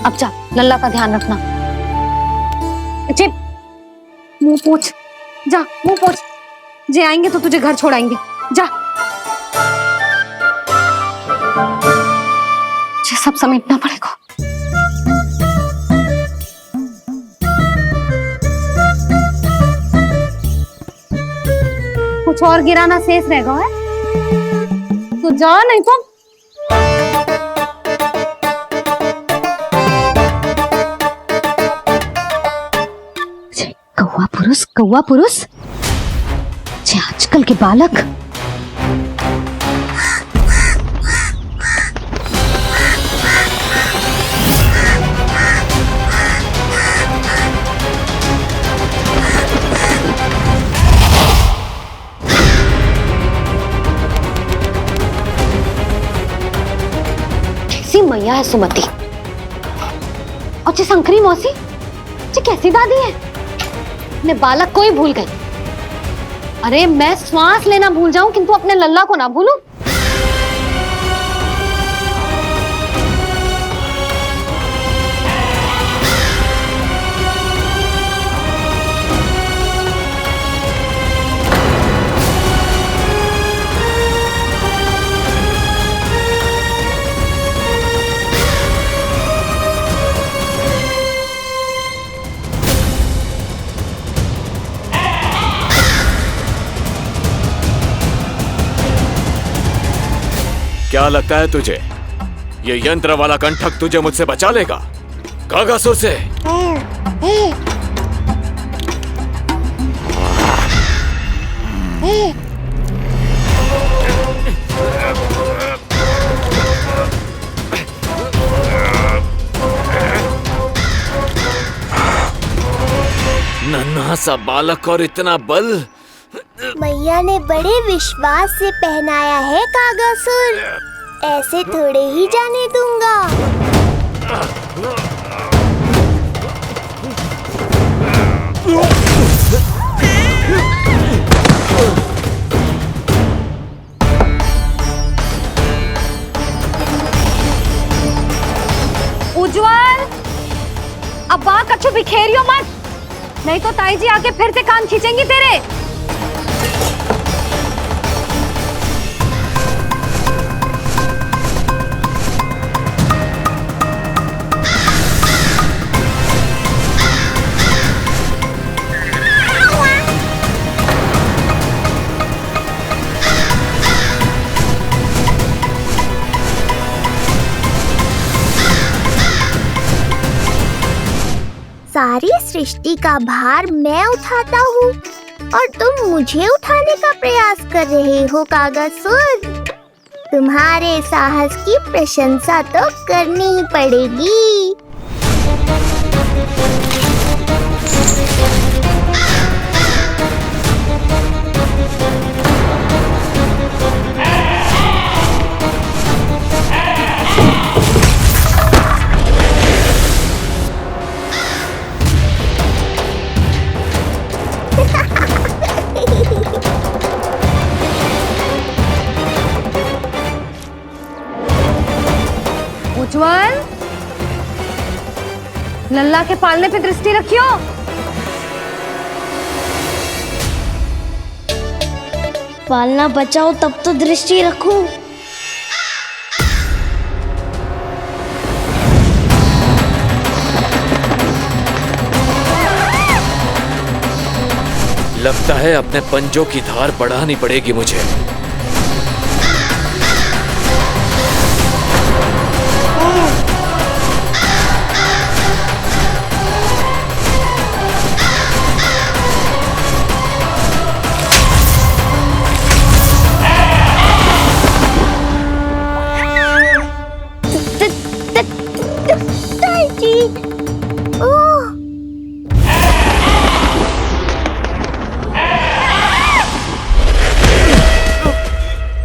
अब जा, लल्ला का ध्यान रखना। चिप, मुंह पोछ, जा मुंह पोछ। जे आएंगे तो तुझे घर छोड़ाएंगे, जा। ये सब समेटना पड़ेगा। कुछ और गिराना शेष रहेगा है? तो जा, नहीं तो कौवा पुरुष जे आजकल के बालक। कैसी मैया है सुमति, और जे शंकरी मौसी जे कैसी दादी है। अपने बालक को ही भूल गई। अरे मैं श्वास लेना भूल जाऊं किंतु अपने लल्ला को ना भूलूं। क्या लगता है तुझे ये यंत्र वाला कंठक तुझे मुझसे बचा लेगा कागासुर से? नन्हा सा बालक और इतना बल। मैया ने बड़े विश्वास से पहनाया है कागासुर, ऐसे थोड़े ही जाने दूंगा। उज्जवल, अब बात कच्चू बिखेरियो मत, नहीं तो ताई जी आके फिर से कान खींचेंगी तेरे। सारी सृष्टि का भार मैं उठाता हूँ और तुम मुझे उठाने का प्रयास कर रहे हो कागासुर। तुम्हारे साहस की प्रशंसा तो करनी ही पड़ेगी। उज्जवल, लल्ला के पालने पे दृष्टि रखियो। पालना बचाओ तब तो दृष्टि रखूं। लगता है अपने पंजों की धार बढ़ानी पड़ेगी मुझे।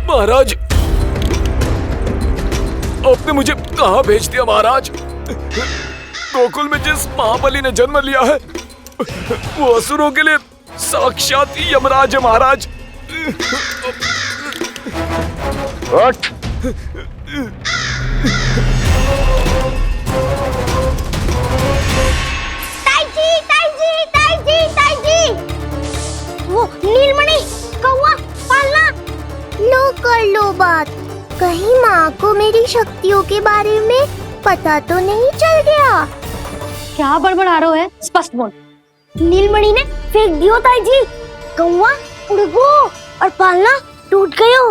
महाराज, आपने मुझे कहां भेज दिया महाराज? गोकुल में जिस महाबली ने जन्म लिया है वो असुरों के लिए साक्षात यमराज है महाराज। उठ। ताई जी, वो नीलमणि, कौवा, पालना। लो कर लो बात, कहीं माँ को मेरी शक्तियों के बारे में पता तो नहीं चल गया। क्या बड़बड़ा रहे हो है? स्पष्ट बोल। नीलमणि ने फेंक दियो ताई जी, कौवा उड़ गयो और पालना टूट गयो।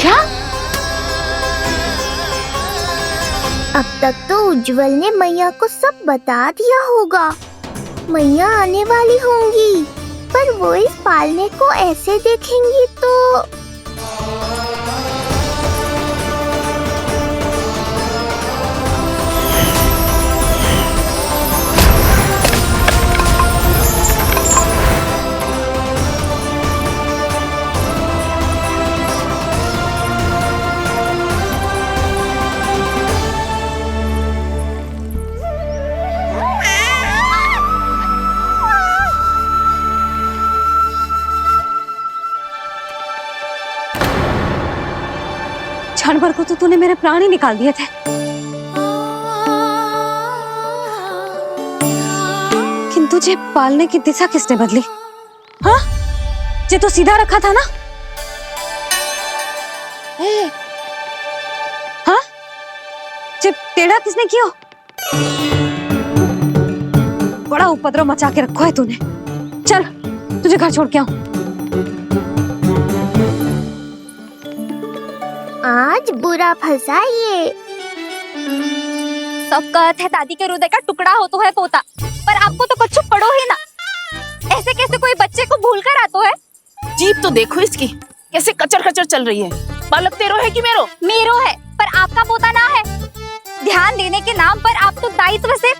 क्या? अब तक तो उज्जवल ने मैया को सब बता दिया होगा। मैया आने वाली होंगी, पर वो इस पालने को ऐसे देखेंगी तो क्षण भर को तो तूने मेरे प्राण ही निकाल दिए थे, किंतु तुझे पालने की दिशा किसने बदली? हाँ, ये तो सीधा रखा था ना? हाँ, ये टेढ़ा किसने किया? बड़ा उपद्रव मचा के रखा है तूने। चल, तुझे घर छोड़ के आऊं। आज बुरा फंसा ये। सब कहते हैं दादी के हृदय का टुकड़ा हो तो है पोता, पर आपको तो कुछ पड़ो ही ना। ऐसे कैसे कोई बच्चे को भूल कर आतो है? जीभ तो देखो इसकी, कैसे कचर कचर चल रही है। बालक तेरो है कि मेरो? मेरो है, पर आपका पोता ना है। ध्यान देने के नाम पर आप तो दायित्व से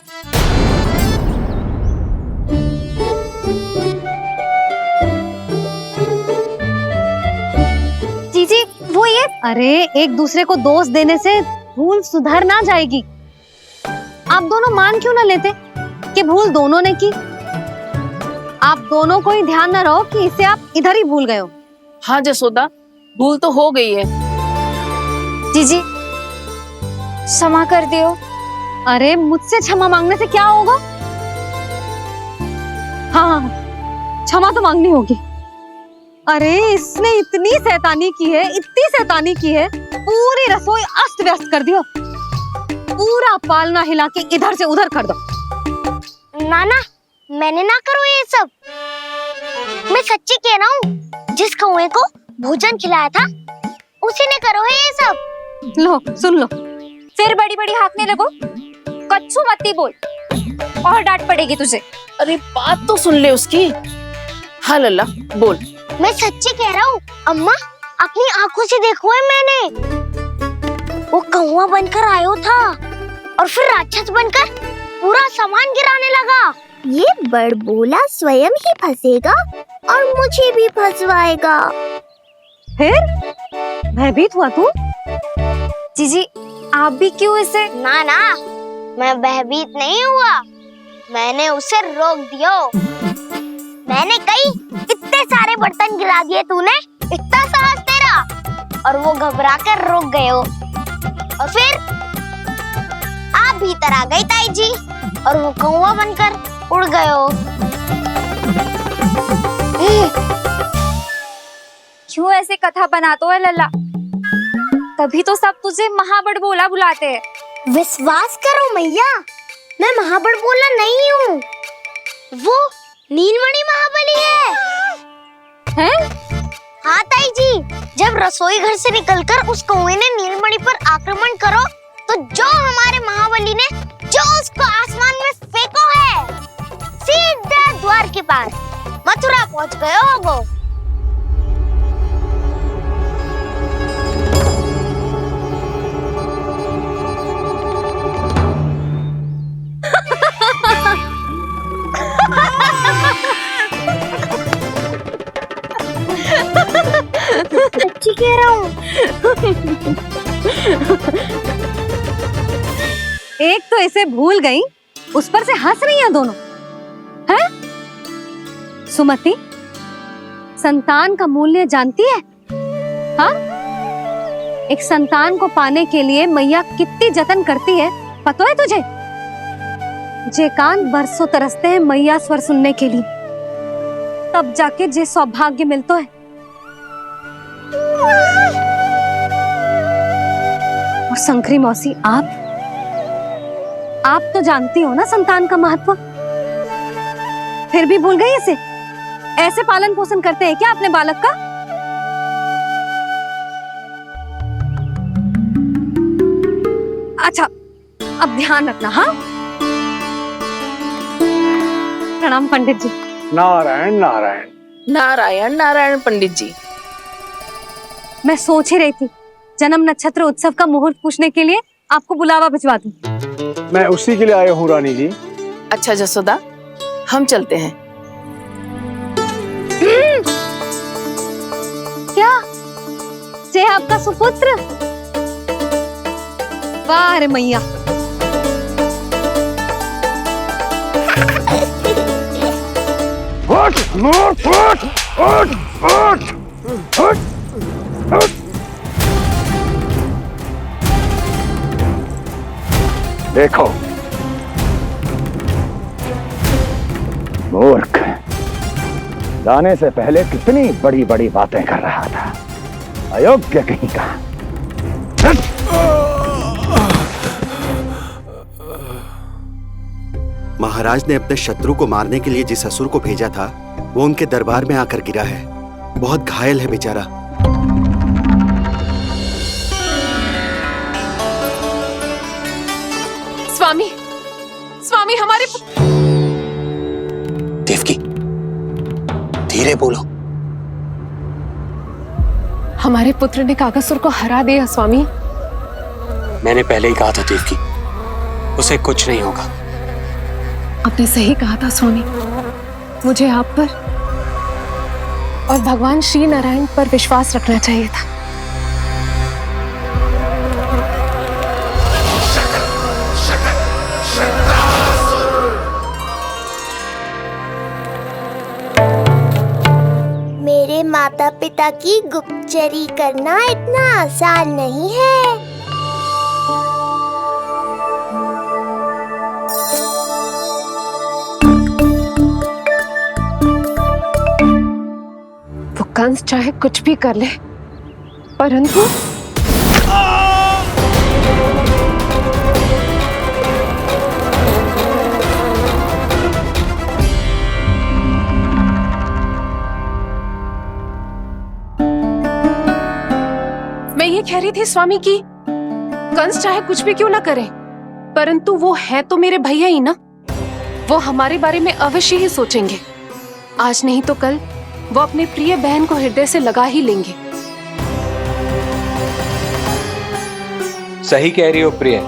जीजी वो ये। अरे एक दूसरे को दोष देने से भूल सुधर ना जाएगी। आप दोनों मान क्यों ना लेते कि भूल दोनों ने की? आप दोनों को ही ध्यान न रहो कि इसे आप इधर ही भूल गए हो। हाँ जसोदा, भूल तो हो गई है। जीजी क्षमा कर दियो। अरे मुझसे क्षमा मांगने से क्या होगा? हाँ, क्षमा तो मांगनी होगी। अरे इसने इतनी शैतानी की है, इतनी शैतानी की है, पूरी रसोई अस्त व्यस्त कर दियो। पूरा पालना हिला के इधर से उधर कर दो। नाना, मैंने ना करो ये सब। मैं सच्ची कह रहा हूँ, जिस कौवे को भोजन खिलाया था उसी ने करो है ये सब। लो सुन लो। फिर बड़ी बड़ी हाकने लगो। कच्छू मत बोल, और डांट पड़ेगी तुझे। अरे बात तो सुन ले उसकी। हाँ लल्ला बोल। मैं सच्ची कह रहा हूँ अम्मा, अपनी आंखों से देखो है मैंने। वो कौवा बनकर आयो था और फिर राक्षस बनकर पूरा सामान गिराने लगा। ये बड़बोला स्वयं ही फंसेगा और मुझे भी फंसवाएगा। फिर भयभीत हुआ तू? जीजी आप भी क्यों इसे? ना ना, मैं भयभीत नहीं हुआ, मैंने उसे रोक दिया। मैंने कही इतने सारे बर्तन गिरा दिए तूने, इतना साहस तेरा, और वो घबरा कर रुक गए हो। और फिर आप भीतर आ गई ताई जी और वो कौवा बनकर उड़ गए हो। क्यों ऐसे कथा बनाते हो लल्ला? तभी तो सब तुझे महाबड़बोला बुलाते हैं। विश्वास करो मैया, मैं महाबड़बोला नहीं हूँ, वो नीलमणि महाबली है। हैं? हाँ ताई जी, जब रसोई घर से निकलकर उस कौवे ने नीलमणि पर आक्रमण करो तो जो हमारे महाबली ने जो उसको आसमान में फेंको है, सीधा द्वार के पास मथुरा पहुंच गए होगो। सच्ची कह रहा हूँ। एक तो इसे भूल गई, उस पर से हंस रही हैं दोनों। हैं? सुमति, संतान का मूल्य जानती है? हाँ? एक संतान को पाने के लिए मैया कितनी जतन करती है, पता है तुझे? जे कान बरसों तरसते हैं मैया स्वर सुनने के लिए, तब जाके जे सौभाग्य मिलता है। और शंकरी मौसी, आप तो जानती हो ना संतान का महत्व, फिर भी भूल गई इसे? ऐसे पालन पोषण करते हैं क्या अपने बालक का? अच्छा, अब ध्यान रखना। हाँ, प्रणाम पंडित जी। नारायण नारायण। नारायण नारायण पंडित जी। मैं सोच ही रही थी जन्म नक्षत्र उत्सव का मुहूर्त पूछने के लिए आपको बुलावा भिजवा दूं। मैं उसी के लिए आया हूँ रानी जी। अच्छा जसोदा, हम चलते हैं। क्या ये आपका सुपुत्र? वाह रे मैया। उठ, उठ, उठ, उठ, उठ, उठ, उठ। देखो मूर्ख, जाने से पहले कितनी बड़ी बड़ी बातें कर रहा था, अयोग्य कहीं का। महाराज ने अपने शत्रु को मारने के लिए जिस असुर को भेजा था वो उनके दरबार में आकर गिरा है, बहुत घायल है बेचारा। स्वामी, स्वामी हमारे देवकी, धीरे बोलो। हमारे पुत्र ने काकासुर को हरा दिया स्वामी। मैंने पहले ही कहा था देवकी, उसे कुछ नहीं होगा। आपने सही कहा था स्वामी, मुझे आप पर और भगवान श्री नारायण पर विश्वास रखना चाहिए था। मेरे माता पिता की गुप्तचरी करना इतना आसान नहीं है। वो कंस चाहे कुछ भी कर ले, परंतु मैं ये कह रही थी स्वामी कि कंस चाहे कुछ भी क्यों ना करे, परंतु वो है तो मेरे भैया ही ना। वो हमारे बारे में अवश्य ही सोचेंगे। आज नहीं तो कल वो अपने प्रिय बहन को हृदय से लगा ही लेंगे। सही कह रही हो प्रिय।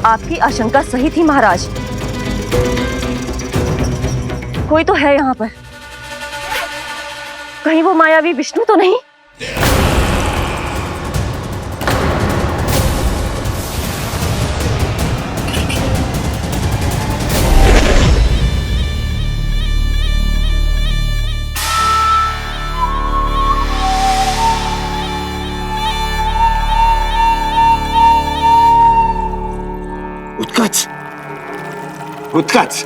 आपकी आशंका सही थी महाराज, कोई तो है यहाँ पर। कहीं वो मायावी विष्णु तो नहीं? उत्कच, उत्कच,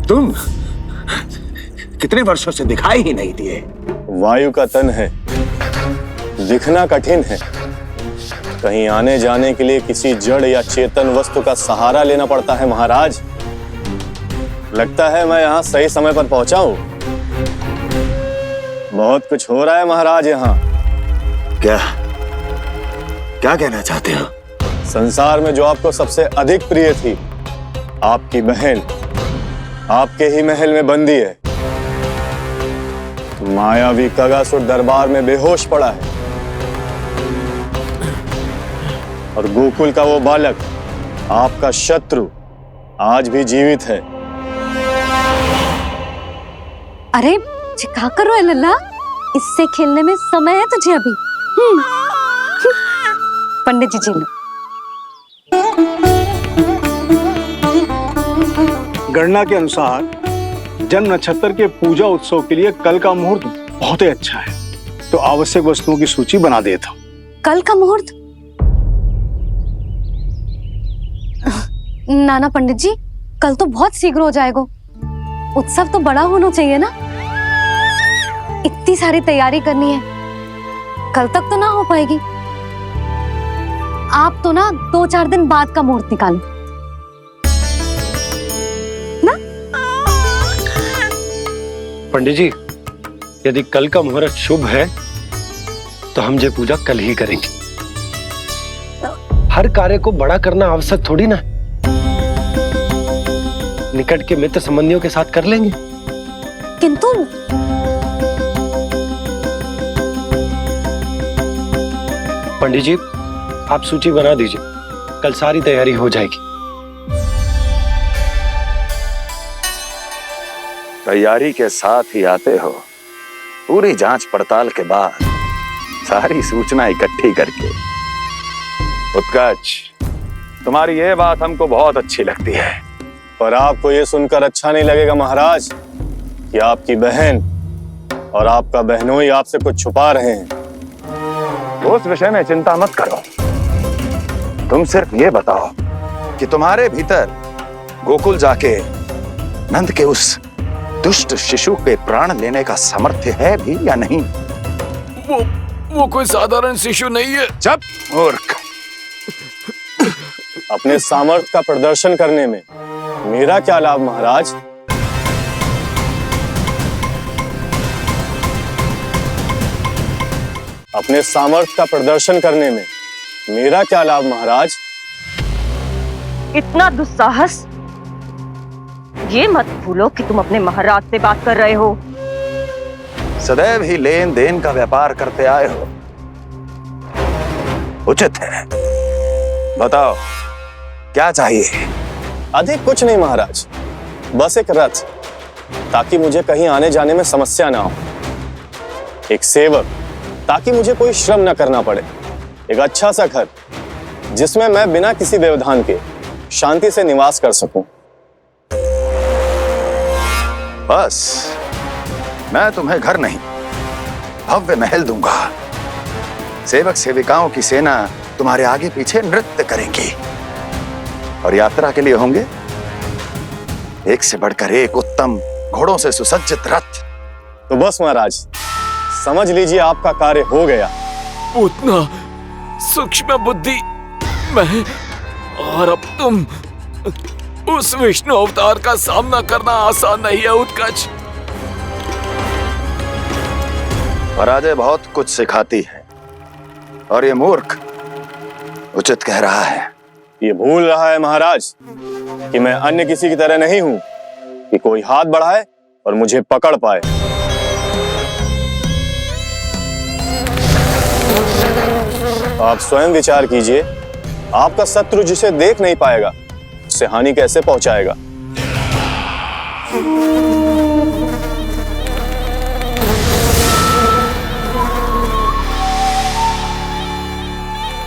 तुम कितने वर्षों से दिखाई ही नहीं दिए। वायु का तन है, दिखना कठिन है। कहीं आने जाने के लिए किसी जड़ या चेतन वस्तु का सहारा लेना पड़ता है महाराज। लगता है मैं यहाँ सही समय पर पहुंचा हूँ। बहुत कुछ हो रहा है महाराज यहाँ। क्या क्या कहना चाहते हो? संसार में जो आपको सबसे अधिक प्रिय थी, आपकी बहन, आपके ही महल में बंदी है। मायावी कागासुर दरबार में बेहोश पड़ा है और गोकुल का वो बालक, आपका शत्रु, आज भी जीवित है। अरे क्या कर रहे हो लल्ला? इससे खेलने में समय है तुझे अभी। पंडित जी जी लो। गणना के अनुसार जन्म नक्षत्र के पूजा उत्सव के लिए कल का मुहूर्त बहुत ही अच्छा है, तो आवश्यक वस्तुओं की सूची बना देता हूँ। कल का मुहूर्त? नाना पंडित जी, कल तो बहुत शीघ्र हो जाएगा। उत्सव तो बड़ा होना चाहिए ना, इतनी सारी तैयारी करनी है, कल तक तो ना हो पाएगी। आप तो ना 2-4 दिन बाद का मुहूर्त निकालो ना। पंडित जी, यदि कल का मुहूर्त शुभ है तो हम ये पूजा कल ही करेंगे। हर कार्य को बड़ा करना आवश्यक थोड़ी ना, निकट के मित्र संबंधियों के साथ कर लेंगे। किंतु पंडित जी, आप सूची बना दीजिए, कल सारी तैयारी हो जाएगी। तैयारी के साथ ही आते हो, पूरी जांच पड़ताल के बाद सारी सूचना इकट्ठी करके। उत्कर्ष, तुम्हारी ये बात हमको बहुत अच्छी लगती है। पर आपको ये सुनकर अच्छा नहीं लगेगा महाराज कि आपकी बहन और आपका बहनोई आपसे कुछ छुपा रहे हैं। उस विषय में चिंता मत करो, तुम सिर्फ ये बताओ कि तुम्हारे भीतर गोकुल जाके नंद के उस दुष्ट शिशु के प्राण लेने का सामर्थ्य है भी या नहीं? वो कोई साधारण शिशु नहीं है। चुप मूर्ख। अपने सामर्थ्य का प्रदर्शन करने में मेरा क्या लाभ महाराज? अपने सामर्थ्य का प्रदर्शन करने में मेरा क्या लाभ महाराज? इतना दुस्साहस? ये मत भूलो कि तुम अपने महाराज से बात कर रहे हो। सदैव ही लेन देन का व्यापार करते आए हो, उचित है। बताओ क्या चाहिए? अधिक कुछ नहीं महाराज, बस एक रथ, ताकि मुझे कहीं आने जाने में समस्या ना हो। एक सेवक, ताकि मुझे कोई श्रम न करना पड़े। एक अच्छा सा घर, जिसमें मैं बिना किसी व्यवधान के शांति से निवास कर सकूं। बस, मैं तुम्हें घर नहीं, भव्य महल दूंगा। सेवक सेविकाओं की सेना तुम्हारे आगे पीछे नृत्य करेंगी और यात्रा के लिए होंगे एक से बढ़कर एक उत्तम घोड़ों से सुसज्जित रथ। तो बस महाराज, समझ लीजिए आपका कार्य हो गया। उतना सूक्ष्म बुद्धि मैं, और अब तुम, उस विष्णु अवतार का सामना करना आसान नहीं है उत्कर्ष। पराजय बहुत कुछ सिखाती है और ये मूर्ख उचित कह रहा है। ये भूल रहा है महाराज कि मैं अन्य किसी की तरह नहीं हूं कि कोई हाथ बढ़ाए और मुझे पकड़ पाए। आप स्वयं विचार कीजिए, आपका शत्रु जिसे देख नहीं पाएगा उससे हानि कैसे पहुंचाएगा?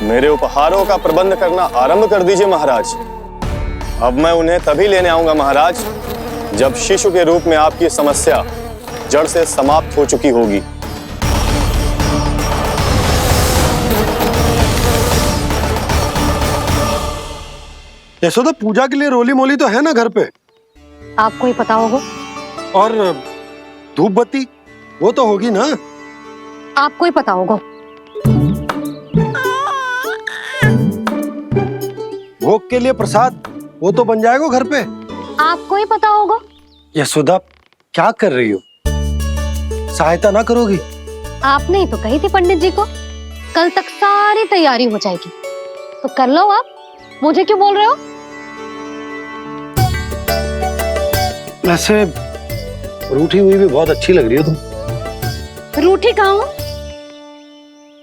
मेरे उपहारों का प्रबंध करना आरंभ कर दीजिए महाराज। अब मैं उन्हें तभी लेने आऊंगा महाराज, जब शिशु के रूप में आपकी समस्या जड़ से समाप्त हो चुकी होगी। यशोदा, पूजा के लिए रोली मोली तो है ना घर पे? आपको ही पता होगा। और धूप बत्ती वो तो होगी ना? आपको ही पता होगा। भोग के लिए प्रसाद वो तो बन जाएगा घर पे। आपको ही पता होगा। यशोदा, क्या कर रही हो? सहायता ना करोगी? आपने ही तो कही थी पंडित जी को, कल तक सारी तैयारी हो जाएगी, तो कर लो आप। मुझे क्यों बोल रहे हो? वैसे रूठी हुई भी बहुत अच्छी लग रही हो तुम। रूठी कहाँ हूँ?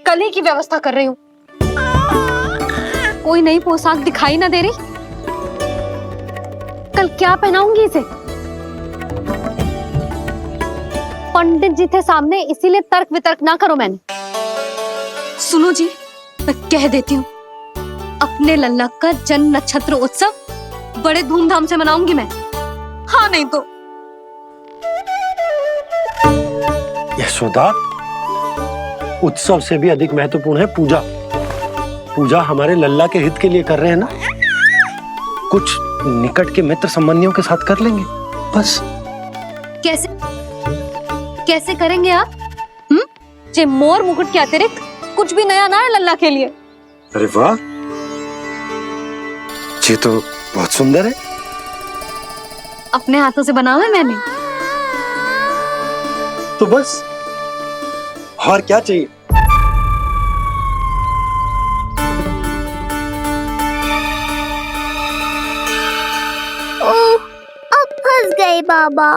कल ही की व्यवस्था कर रही हूँ। कोई नई पोशाक दिखाई ना दे रही? कल क्या पहनाऊंगी इसे? पंडित जी थे सामने, इसीलिए तर्क वितर्क ना करो। मैंने सुनो जी, मैं कह देती हूँ, अपने लल्ला का जन्म नक्षत्र उत्सव बड़े धूमधाम से मनाऊंगी मैं। नहीं तो। यशोदा, उत्सव से भी अधिक महत्वपूर्ण है पूजा। पूजा हमारे लल्ला के हित के लिए कर रहे हैं ना, कुछ निकट के मित्र संबंधियों के साथ कर लेंगे बस। कैसे कैसे करेंगे आप? जे मोर मुकुट के अतिरिक्त कुछ भी नया ना है लल्ला के लिए। अरे वाह, ये तो बहुत सुंदर है। अपने हाथों से बनाया है मैंने। तो बस और क्या चाहिए? ओह, अब फंस गए बाबा।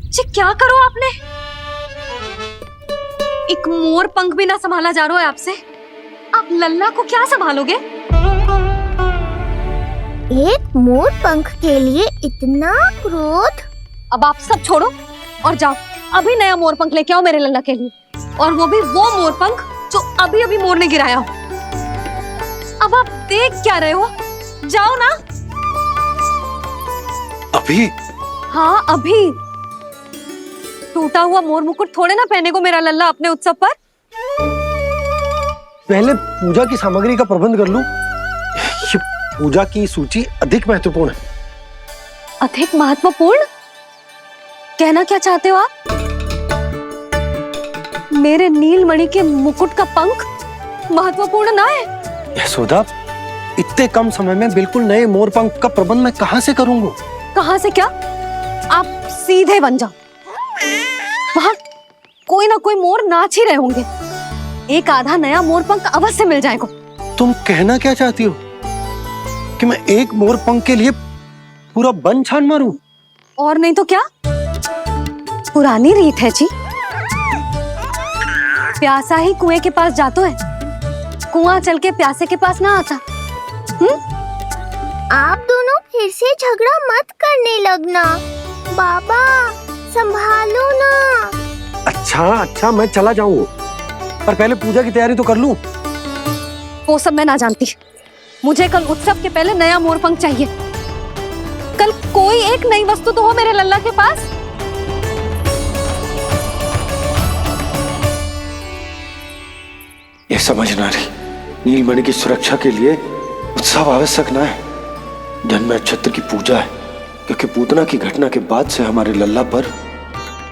जी क्या करो आपने? एक मोर पंख भी ना संभाला जा रहा है आपसे, आप लल्ला को क्या संभालोगे? एक मोर पंख के लिए इतना क्रोध? अब आप सब छोड़ो और जाओ, अभी नया मोर पंख लेके आओ मेरे लल्ला के लिए, और वो भी वो मोर पंख जो अभी अभी मोर ने गिराया हो। अब आप देख क्या रहे हो? जाओ ना। अभी? हाँ अभी। टूटा हुआ मोर मुकुट थोड़े ना पहने को मेरा लल्ला अपने उत्सव पर। पहले पूजा की सामग्री का प्रबंध कर लूं। ये पूजा की सूची अधिक महत्वपूर्ण है। अधिक महत्वपूर्ण? कहना क्या चाहते हो आप? मेरे नीलमणि के मुकुट का पंख महत्वपूर्ण ना है? यशोदा, इतने कम समय में बिल्कुल नए मोर पंख का प्रबंध मैं कहां से करूंगा? कहां से क्या? आप सीधे बन जाओ, वहां कोई ना कोई मोर नाच ही रहे होंगे, एक आधा नया मोर पंख अवश्य मिल जाएगा। तुम कहना क्या चाहती हो कि मैं एक मोर पंख के लिए पूरा वन छान मारूं? और नहीं तो क्या, पुरानी रीत है जी, प्यासा ही कुएं के पास जातो है, कुआं चल के प्यासे के पास ना आता। आप दोनों फिर से झगड़ा मत करने लगना। बाबा संभालो ना। अच्छा मैं चला जाऊंगा, पर पहले पूजा की तैयारी तो कर लूं। वो सब मैं ना जानती, मुझे कल उत्सव के पहले नया मोर पंख चाहिए। कल कोई एक नई वस्तु तो हो मेरे लल्ला के पास। ये समझ ना रही, नीलमणि की सुरक्षा के लिए उत्सव आवश्यक ना है, जन्म नक्षत्र की पूजा है, क्योंकि पूतना की घटना के बाद से हमारे लल्ला पर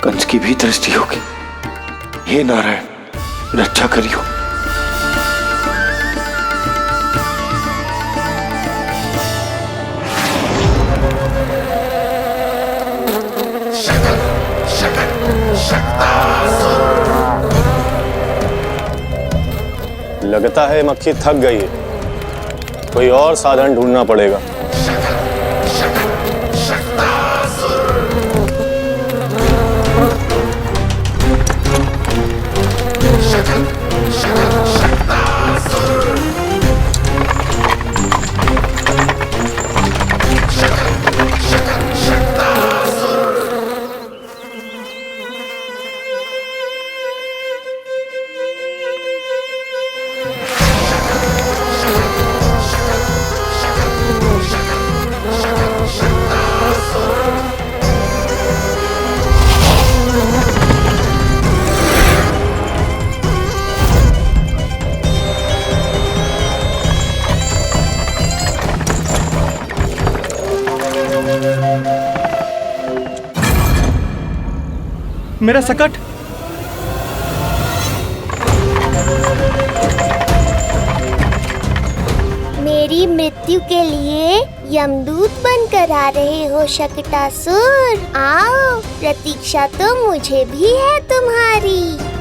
कंस की भी दृष्टि होगी। हे नारायण, रक्षा करियो। लगता है मक्खी थक गई है, कोई और साधन ढूंढना पड़ेगा। मेरा सकट। मेरी मृत्यु के लिए यमदूत बनकर आ रहे हो शकटासुर? आओ, प्रतीक्षा तो मुझे भी है तुम्हारी।